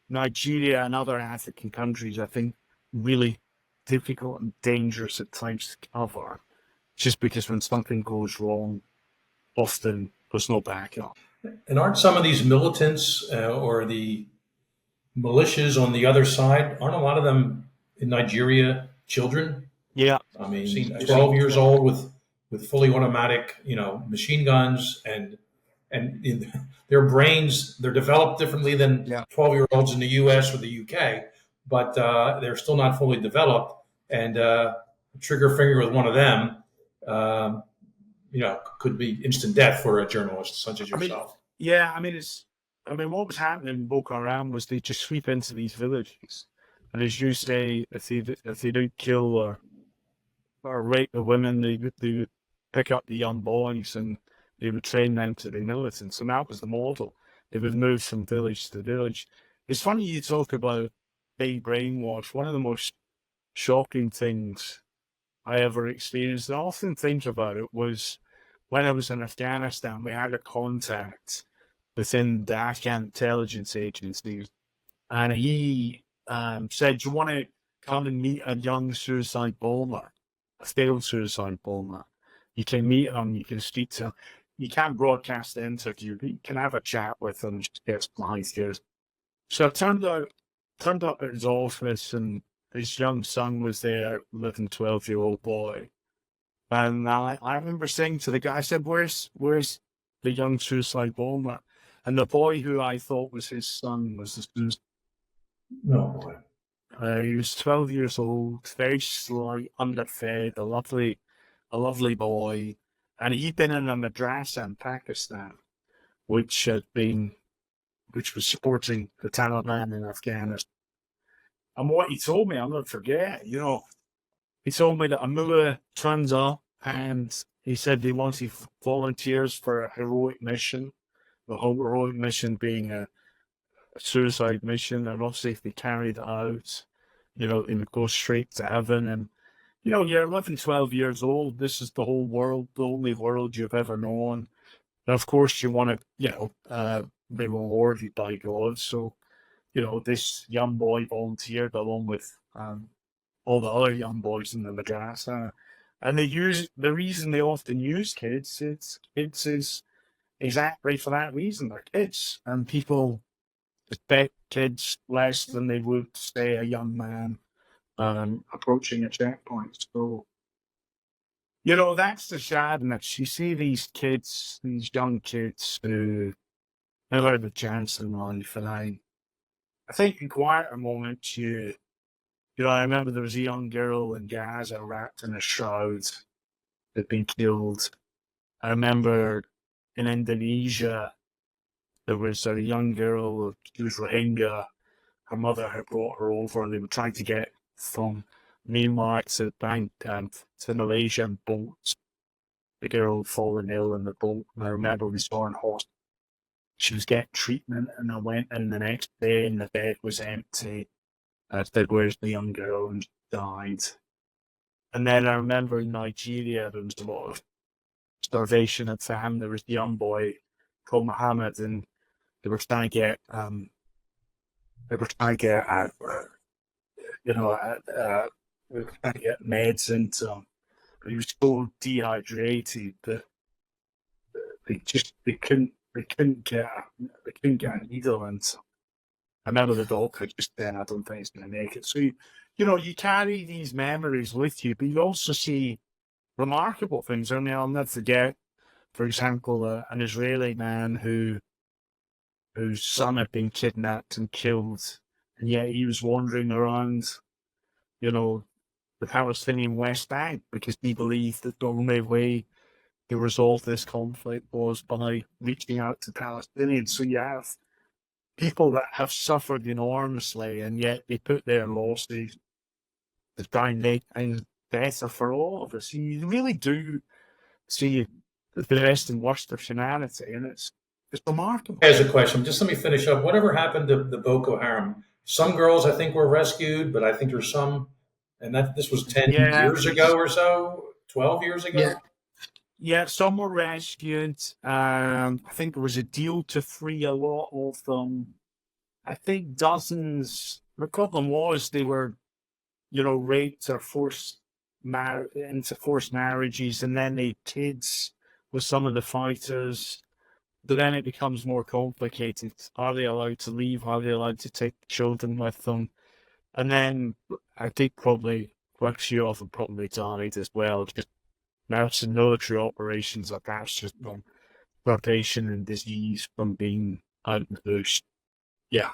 Nigeria and other African countries, I think, really difficult and dangerous at times to cover. Just because when something goes wrong, often there's no backup. And aren't some of these militants or the militias on the other side, aren't a lot of them in Nigeria children? Yeah. I mean, 12 years old with fully automatic, machine guns, and in their brains, they're developed differently than 12-year-olds in the U.S. or the U.K., but they're still not fully developed. And trigger finger with one of them, could be instant death for a journalist such as yourself. What was happening in Boko Haram was they just sweep into these villages, and as you say, if they don't kill or rape the women, they would pick up the young boys and they would train them to be militants. And that was the model. They would move from village to village. It's funny you talk about being brainwashed. One of the most shocking things I ever experienced, and I often think about it, was when I was in Afghanistan. We had a contact within the Afghan intelligence agencies, and he said, "Do you want to come and meet a young suicide bomber, a failed suicide bomber? You can meet him, you can speak to him. You can't broadcast the interview, but you can have a chat with him, just get some ideas." So it turned up at his office, and his young son was there, 11, 12-year-old boy. And I remember saying to the guy, I said, where's the young suicide bomber? And the boy who I thought was his son was the suicide. No boy. He was 12 years old, very slight, underfed, a lovely boy. And he'd been in a madrasa in Pakistan, which was supporting the Taliban in Afghanistan. And what he told me, I'll never forget, he told me that a mullah turns up and he said he wanted volunteers for a heroic mission. The whole heroic mission being a suicide mission, and obviously if they carried it out, they would go straight to heaven. And, you're 11, 12 years old. This is the whole world, the only world you've ever known. And of course you want to, be rewarded by God. So, this young boy volunteered along with all the other young boys in the madrasa. And the reason they often use kids is exactly for that reason. They're kids, and people respect kids less than they would, say, a young man approaching a checkpoint. So, that's the sadness. You see these kids, these young kids who never had a chance in life, and I think in quieter moments, I remember there was a young girl in Gaza wrapped in a shroud that had been killed. I remember in Indonesia, there was a young girl, she was Rohingya. Her mother had brought her over, and they were trying to get from Myanmar to Malaysia in boats. The girl had fallen ill in the boat, and I remember we saw her in hospital. she was getting treatment, and I went in the next day, and the bed was empty. I said, "Where's the young girl?" And she died. And then I remember in Nigeria, there was a lot of starvation at the time. There was a young boy called Muhammad, and they were trying to get, they were trying to get, you know, they were trying to get meds into him. But he was so dehydrated that they couldn't get a needle into him. I remember the doctor just saying, "I don't think he's going to make it." So you carry these memories with you, but you also see remarkable things. I mean, I'll never forget, for example, an Israeli man whose son had been kidnapped and killed, and yet he was wandering around, the Palestinian West Bank because he believed that the only way to resolve this conflict was by reaching out to Palestinians. So you have people that have suffered enormously, and yet they put their losses to try and make things better for all of us. You really do see the best and worst of humanity, and it's remarkable. As a question, just let me finish up. Whatever happened to the Boko Haram? Some girls, I think, were rescued, but I think there's some, and that this was 10 years ago or so, 12 years ago. Yeah, some were rescued. I think there was a deal to free a lot of them. I think dozens. The problem was they were, raped or forced into forced marriages, and then they had kids with some of the fighters. But then it becomes more complicated. Are they allowed to leave? Are they allowed to take children with them? And then I think probably quite a few of them probably died as well. Just mountain military operations like that's just from starvation and disease from being out in the bush. Yeah.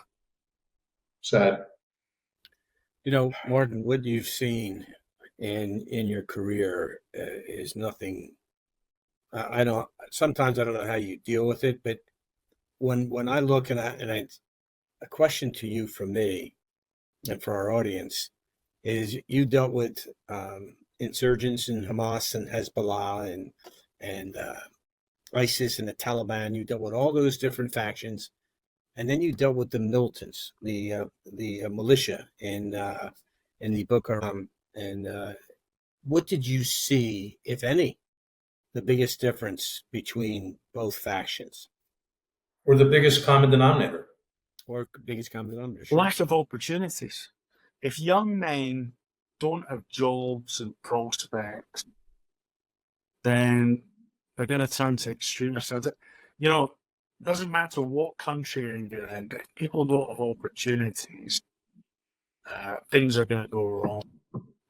Sad. Martin, what you've seen in your career is nothing. I don't. Sometimes I don't know how you deal with it, but when I look a question to you from me and for our audience is you dealt with insurgents in Hamas and Hezbollah and ISIS and the Taliban. You dealt with all those different factions, and then you dealt with the militants, the militia in the Boko Haram. And what did you see, if any, the biggest difference between both factions? Or the biggest common denominator? Lack of opportunities. If young men don't have jobs and prospects, then they're going to turn to extremists. Doesn't matter what country you're in, if people don't have opportunities, things are going to go wrong.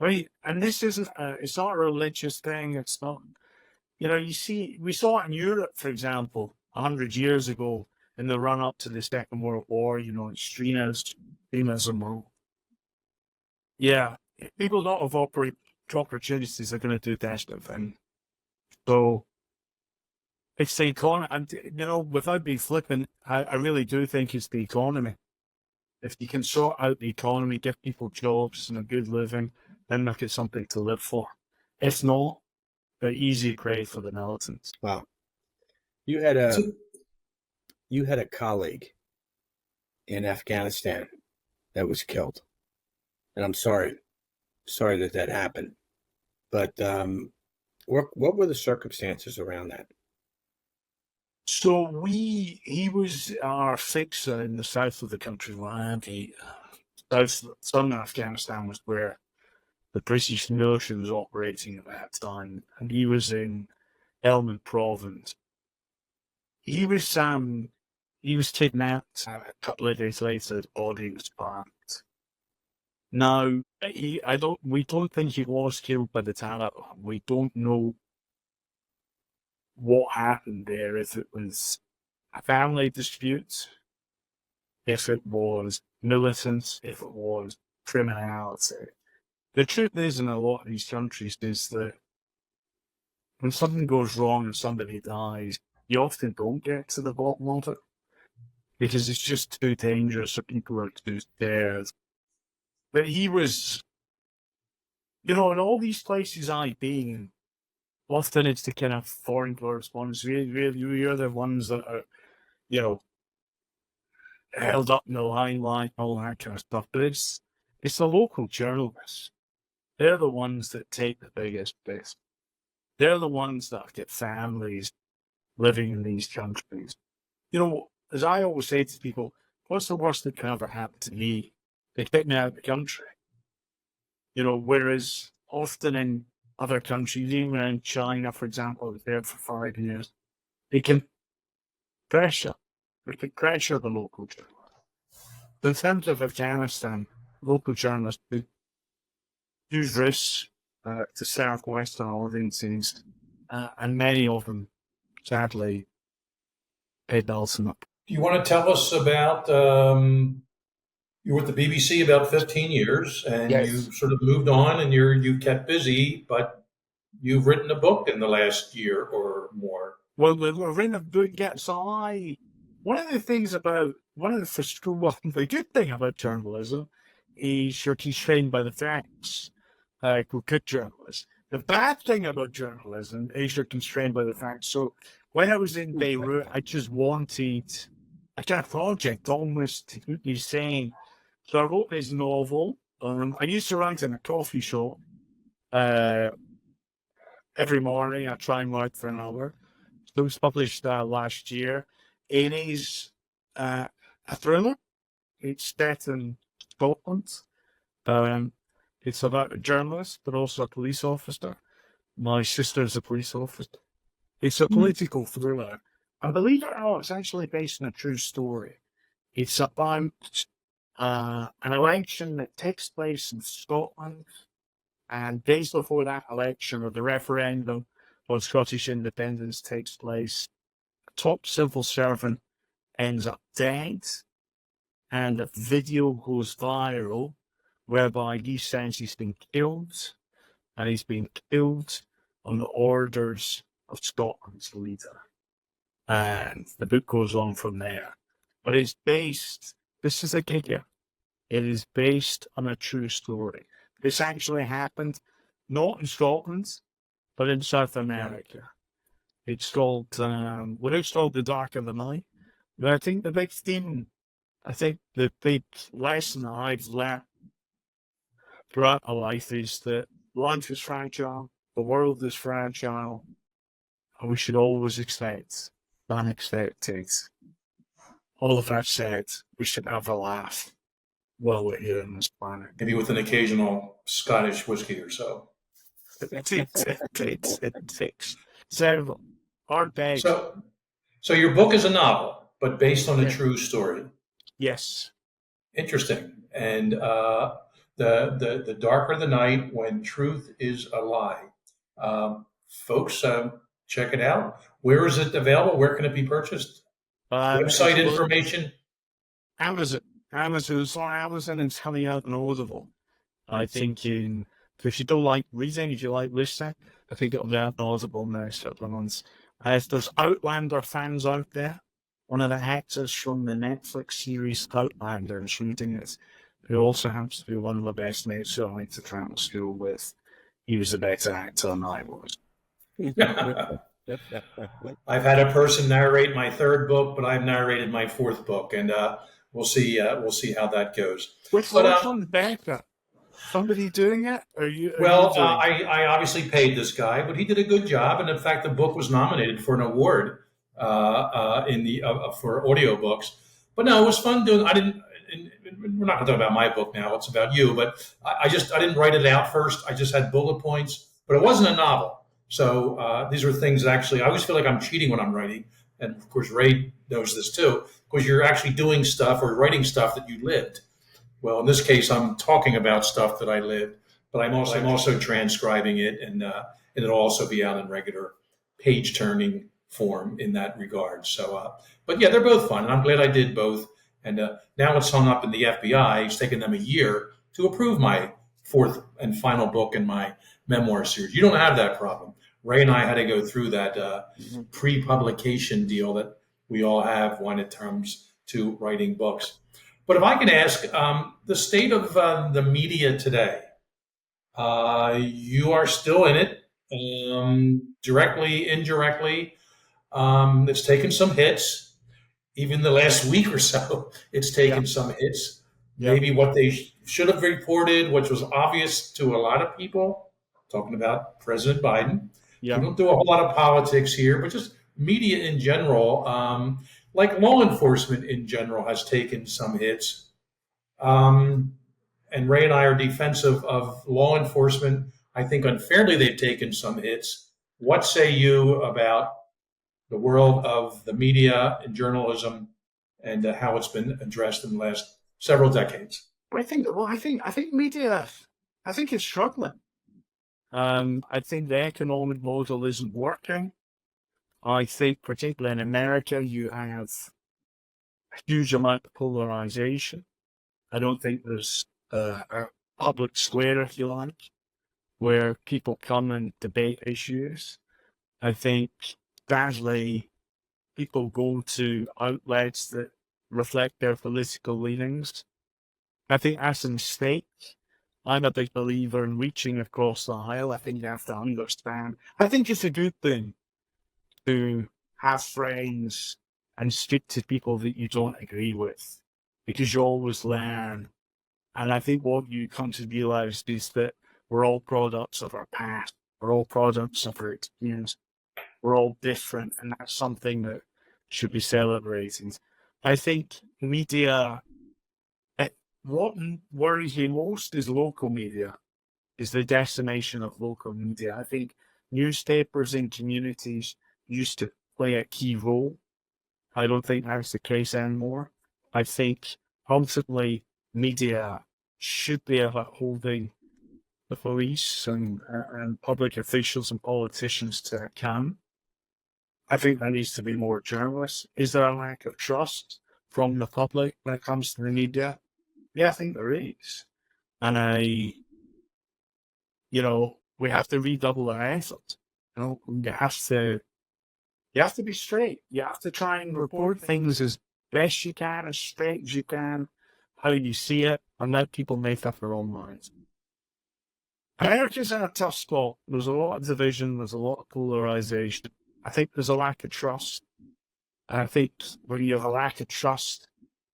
Right? And this isn't, it's not a religious thing. It's not, we saw it in Europe, for example, 100 years ago in the run up to the Second World War, extremism. Yeah, if people don't have opportunities, they're going to do that stuff. And so it's the economy. And, without being flippant, I really do think it's the economy. If you can sort out the economy, give people jobs and a good living, then make it something to live for. If not, they're easy prey for the militants. Wow. You had a colleague in Afghanistan that was killed. And I'm sorry that happened. But what were the circumstances around that? So he was our fixer in the south of the country, southern Afghanistan was where the British military was operating at that time, and he was in Helmand province. He was kidnapped. A couple of days later, the body was found. Now, we don't think he was killed by the Taliban. We don't know what happened there, if it was a family dispute, if it was militants, if it was criminality. The truth is, in a lot of these countries, is that when something goes wrong and somebody dies, you often don't get to the bottom of it because it's just too dangerous or people are too scared. But he was, in all these places I've been, often it's the kind of foreign correspondents. We are the ones that are, held up in the limelight, all that kind of stuff. But it's the local journalists. They're the ones that take the biggest risk. They're the ones that get families living in these countries. You know, as I always say to people, what's the worst that can ever happen to me? They kick me out of the country. You know, whereas often in other countries, even in China, for example, I was there for 5 years, they can pressure the local journalists. In terms of Afghanistan, local journalists do use risks to serve Western audiences, and many of them, sadly, paid the ultimate. Do you want to tell us about you were with the BBC about 15 years, and Yes. you sort of moved on, and you kept busy, but you've written a book in the last year or more. Well, we're written a book, yeah. So one of the good thing about journalism is you're constrained by the facts. We're good journalists. The bad thing about journalism is you're constrained by the facts. So when I was in Beirut, I just wanted a kind of project almost to keep me sane. So I wrote this novel. I used to write in a coffee shop. Every morning I try and write for an hour. So it was published last year. It is a thriller. It's set in Scotland. It's about a journalist, but also a police officer. My sister's a police officer. It's a political thriller. And believe it or not, it's actually based on a true story. It's about an election that takes place in Scotland. And days before that election, or the referendum on Scottish independence takes place, a top civil servant ends up dead. And a video goes viral whereby he says he's been killed, and he's been killed on the orders of Scotland's leader. And the book goes on from there. But it's based, this is a kicker, it is based on a true story. This actually happened not in Scotland, but in South America. It's called, it's called The Dark of the Night. But I think the big theme, the big lesson I've learned throughout my life is that life is fragile, the world is fragile, and we should always expect unexpected. All of that said, we should have a laugh while we're here on this planet. Maybe with an occasional Scottish whiskey or so. It's terrible. Hard bag. So your book is a novel, but based on a true story. Yes. Interesting. And the darker the night when truth is a lie. Folks, check it out. Where is it available? Where can it be purchased? Website information? Amazon. It's on Amazon and it's coming out on Audible. I think if you don't like reading, if you like listening, I think it'll be out on Audible in the next couple of months. If there's Outlander fans out there, one of the actors from the Netflix series Outlander is reading it. Who also happens to be one of the best mates who I went to drama school with. He was a better actor than I was. I've had a person narrate my third book, but I've narrated my fourth book, and we'll see how that goes. Which one's better? Somebody doing it? I obviously paid this guy, but he did a good job, and in fact, the book was nominated for an award for audiobooks. But no, it was fun doing. We're not going to talk about my book now. It's about you, but I didn't write it out first. I just had bullet points, but it wasn't a novel. So these are things that actually, I always feel like I'm cheating when I'm writing. And of course, Ray knows this too, because you're actually doing stuff or writing stuff that you lived. Well, in this case, I'm talking about stuff that I lived, but I'm also transcribing it, and it'll also be out in regular page turning form in that regard. So, but yeah, they're both fun, and I'm glad I did both. And now it's hung up in the FBI. It's taken them a year to approve my fourth and final book in my memoir series. You don't have that problem. Ray and I had to go through that pre-publication deal that we all have when it comes to writing books. But if I can ask, the state of the media today, you are still in it, directly, indirectly. It's taken some hits. even the last week or so, it's taken some hits. Yeah. Maybe what they should have reported, which was obvious to a lot of people, talking about President Biden. Yeah. We don't do a whole lot of politics here, but just media in general, like law enforcement in general, has taken some hits. And Ray and I are defensive of law enforcement. I think unfairly they've taken some hits. What say you about the world of the media and journalism and how it's been addressed in the last several decades? I think media, I think it's struggling. I think the economic model isn't working. I think, particularly in America, you have a huge amount of polarization. I don't think there's a public square, if you like, where people come and debate issues. I think, sadly, people go to outlets that reflect their political leanings. I think that's a mistake. I'm a big believer in reaching across the aisle. I think you have to understand. I think it's a good thing to have friends and speak to people that you don't agree with, because you always learn. And I think what you come to realize is that we're all products of our past. We're all products of our experience. We're all different, and that's something that should be celebrated. I think media, what worries me most is local media, is the decimation of local media. I think newspapers in communities used to play a key role. I don't think that's the case anymore. I think ultimately media should be about holding the police and public officials and politicians to account. I think there needs to be more journalists. Is there a lack of trust from the public when it comes to the media? Yeah, I think there is. And we have to redouble our effort. You have to be straight. You have to try and report things as best you can, as straight as you can, how you see it, and let people make up their own minds. America's in a tough spot. There's a lot of division. There's a lot of polarization. I think there's a lack of trust. And I think when you have a lack of trust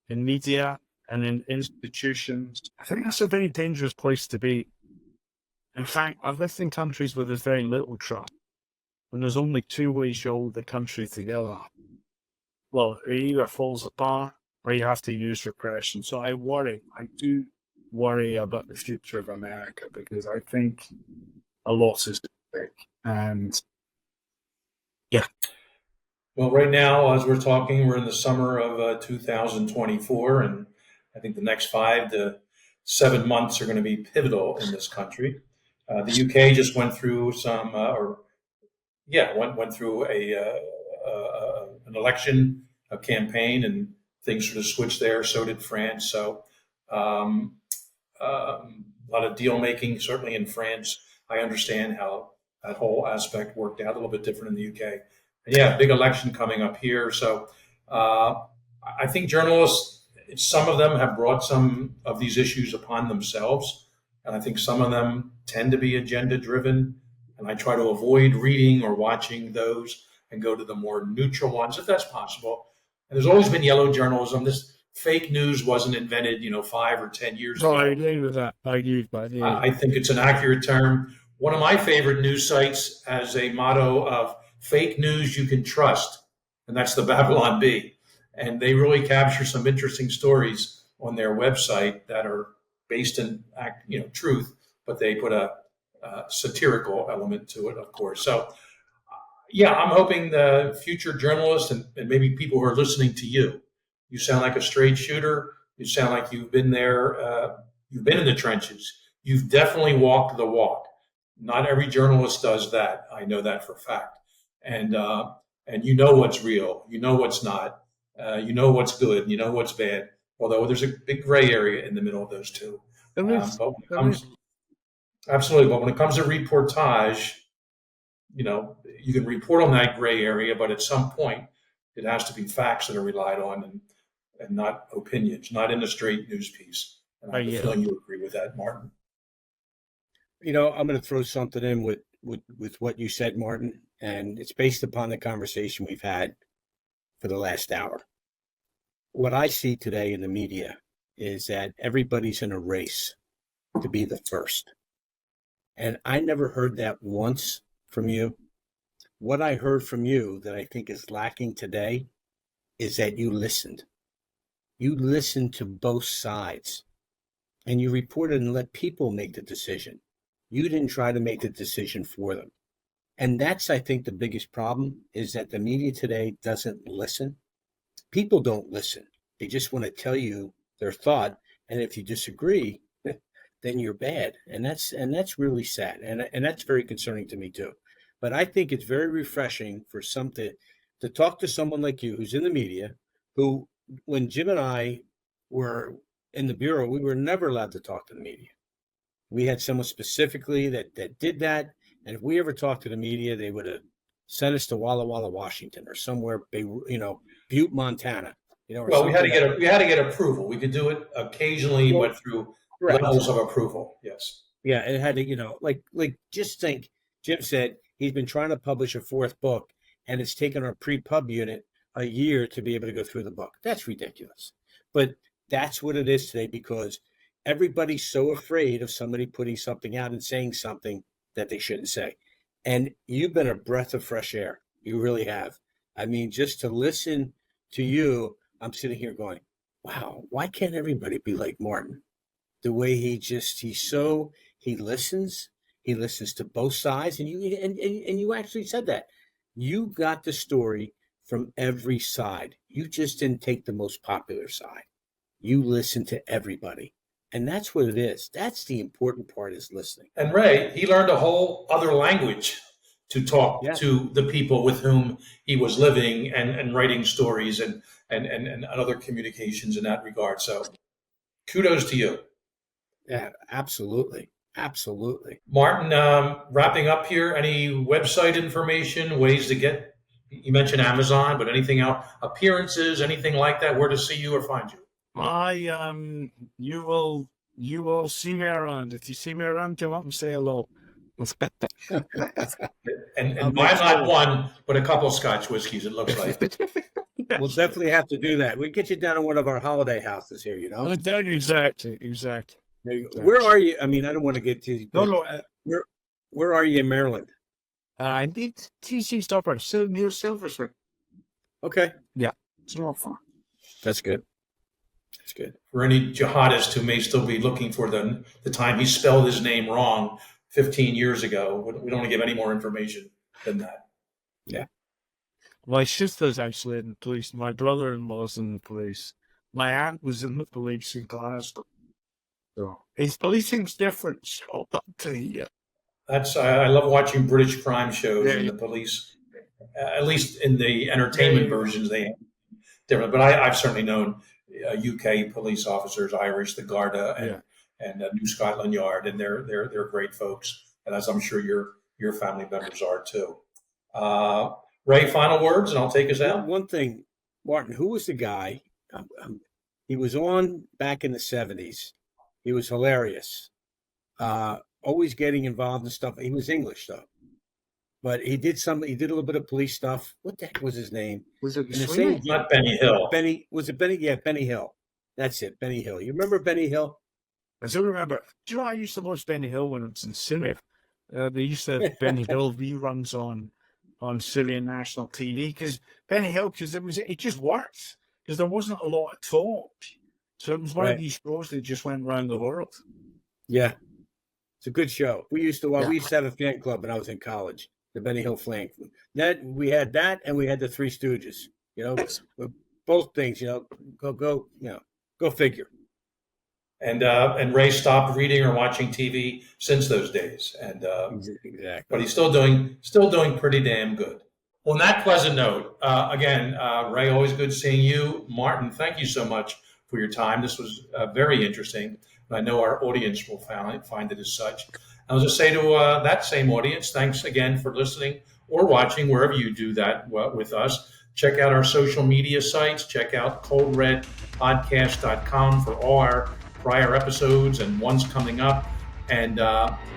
in media and in institutions, I think that's a very dangerous place to be. In fact, I've lived in countries where there's very little trust. When there's only two ways you hold the country together. Well, it either falls apart or you have to use repression. So I do worry about the future of America, because I think a lot is big. And yeah. Well, right now, as we're talking, we're in the summer of 2024, and I think the next 5 to 7 months are going to be pivotal in this country. The UK just went through went through an election, a campaign, and things sort of switched there. So did France. So a lot of deal making, certainly in France. I understand how that whole aspect worked out, a little bit different in the UK. And yeah, big election coming up here. So I think journalists, some of them have brought some of these issues upon themselves. And I think some of them tend to be agenda driven. And I try to avoid reading or watching those and go to the more neutral ones, if that's possible. And there's always been yellow journalism. This fake news wasn't invented, 5 or 10 years ago. I agree with that. I think it's an accurate term. One of my favorite news sites has a motto of fake news you can trust, and that's the Babylon Bee. And they really capture some interesting stories on their website that are based in truth, but they put a satirical element to it, of course. So, I'm hoping the future journalists and maybe people who are listening to you sound like a straight shooter. You sound like you've been there. You've been in the trenches. You've definitely walked the walk. Not every journalist does that. I know that for a fact. And you know what's real. You know what's not. You know what's good. You know what's bad. Although there's a big gray area in the middle of those two. Absolutely. But when it comes to reportage, you can report on that gray area, but at some point it has to be facts that are relied on and not opinions, not in a straight news piece. And I have a feeling you agree with that, Martin. I'm going to throw something in with what you said, Martin, and it's based upon the conversation we've had for the last hour. what I see today in the media is that everybody's in a race to be the first. And I never heard that once from you. What I heard from you that I think is lacking today is that you listened. You listened to both sides and you reported and let people make the decision. You didn't try to make the decision for them. And that's, I think, the biggest problem is that the media today doesn't listen. People don't listen. They just want to tell you their thought. And if you disagree, then you're bad. And that's really sad. And that's very concerning to me too. But I think it's very refreshing for something to talk to someone like you who's in the media, who, when Jim and I were in the Bureau, we were never allowed to talk to the media. We had someone specifically that did that. And if we ever talked to the media, they would have sent us to Walla Walla, Washington, or somewhere, Butte, Montana. Or Well, we had to get approval. We could do it occasionally, Well, but through correct. levels of approval. Yes. Yeah, it had to, like just think, Jim said he's been trying to publish a fourth book, and it's taken our pre-pub unit a year to be able to go through the book. That's ridiculous. But that's what it is today, because everybody's so afraid of somebody putting something out and saying something that they shouldn't say. And you've been a breath of fresh air. You really have. I mean, just to listen to you, I'm sitting here going, wow, why can't everybody be like Martin? The way he listens to both sides. And you actually said that. You got the story from every side. You just didn't take the most popular side. You listened to everybody. And that's what it is. That's the important part, is listening. And Ray, he learned a whole other language to talk Yeah. to the people with whom he was living and writing stories and other communications in that regard. So kudos to you. Yeah, absolutely. Absolutely. Martin, wrapping up here, any website information, ways to get, you mentioned Amazon, but anything else, appearances, anything like that, where to see you or find you? You will see me around. If you see me around, come up and say hello. And buy not one, but a couple Scotch whiskeys, it looks like. We'll definitely have to do that. We'll get you down to one of our holiday houses here, Exactly. There you go. Where are you? I mean, I don't want to get to No. Where are you in Maryland? I need TC stopper near Silver Street. Okay. Yeah, it's not far. That's good. That's good. For any jihadist who may still be looking for the time he spelled his name wrong 15 years ago, we don't want to give any more information than that. Yeah. My sister's actually in the police. My brother-in-law's in the police. My aunt was in the police in Glasgow. So his policing's different. So I'll tell you. I love watching British crime shows and the police, at least in the entertainment versions, they have different. But I've certainly known UK police officers, Irish, the Garda, and New Scotland Yard, and they're great folks, and as I'm sure your family members are too. Ray, final words, and I'll take us out. One thing, Martin, who was the guy? He was on back in the 70s. He was hilarious. Always getting involved in stuff. He was English though, but he did a little bit of police stuff. What the heck was his name? Was it Not Benny Hill? Was it Benny? Yeah, Benny Hill. That's it, Benny Hill. You remember Benny Hill? I still remember. Do you know I used to watch Benny Hill when it was in Syria? They used to have Benny Hill reruns on Syrian national TV because it just worked because there wasn't a lot of talk. So it was one of these shows that just went around the world. Yeah. It's a good show. We used to have a fan club when I was in college, the Benny Hill Fan Club. That we had that, and we had the Three Stooges. Both things. Go figure. And Ray stopped reading or watching TV since those days, and exactly. But he's still doing pretty damn good. On that pleasant note, again, Ray, always good seeing you. Martin, thank you so much for your time. This was very interesting. I know our audience will find it as such. I'll just say to that same audience, thanks again for listening or watching wherever you do that with us. Check out our social media sites. Check out coldredpodcast.com for all our prior episodes and ones coming up. And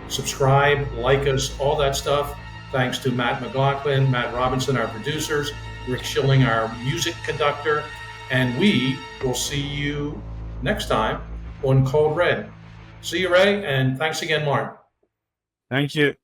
subscribe, like us, all that stuff. Thanks to Matt McLaughlin, Matt Robinson, our producers, Rick Schilling, our music conductor. And we will see you next time on Code Red. See you, Ray, and thanks again, Martin. Thank you.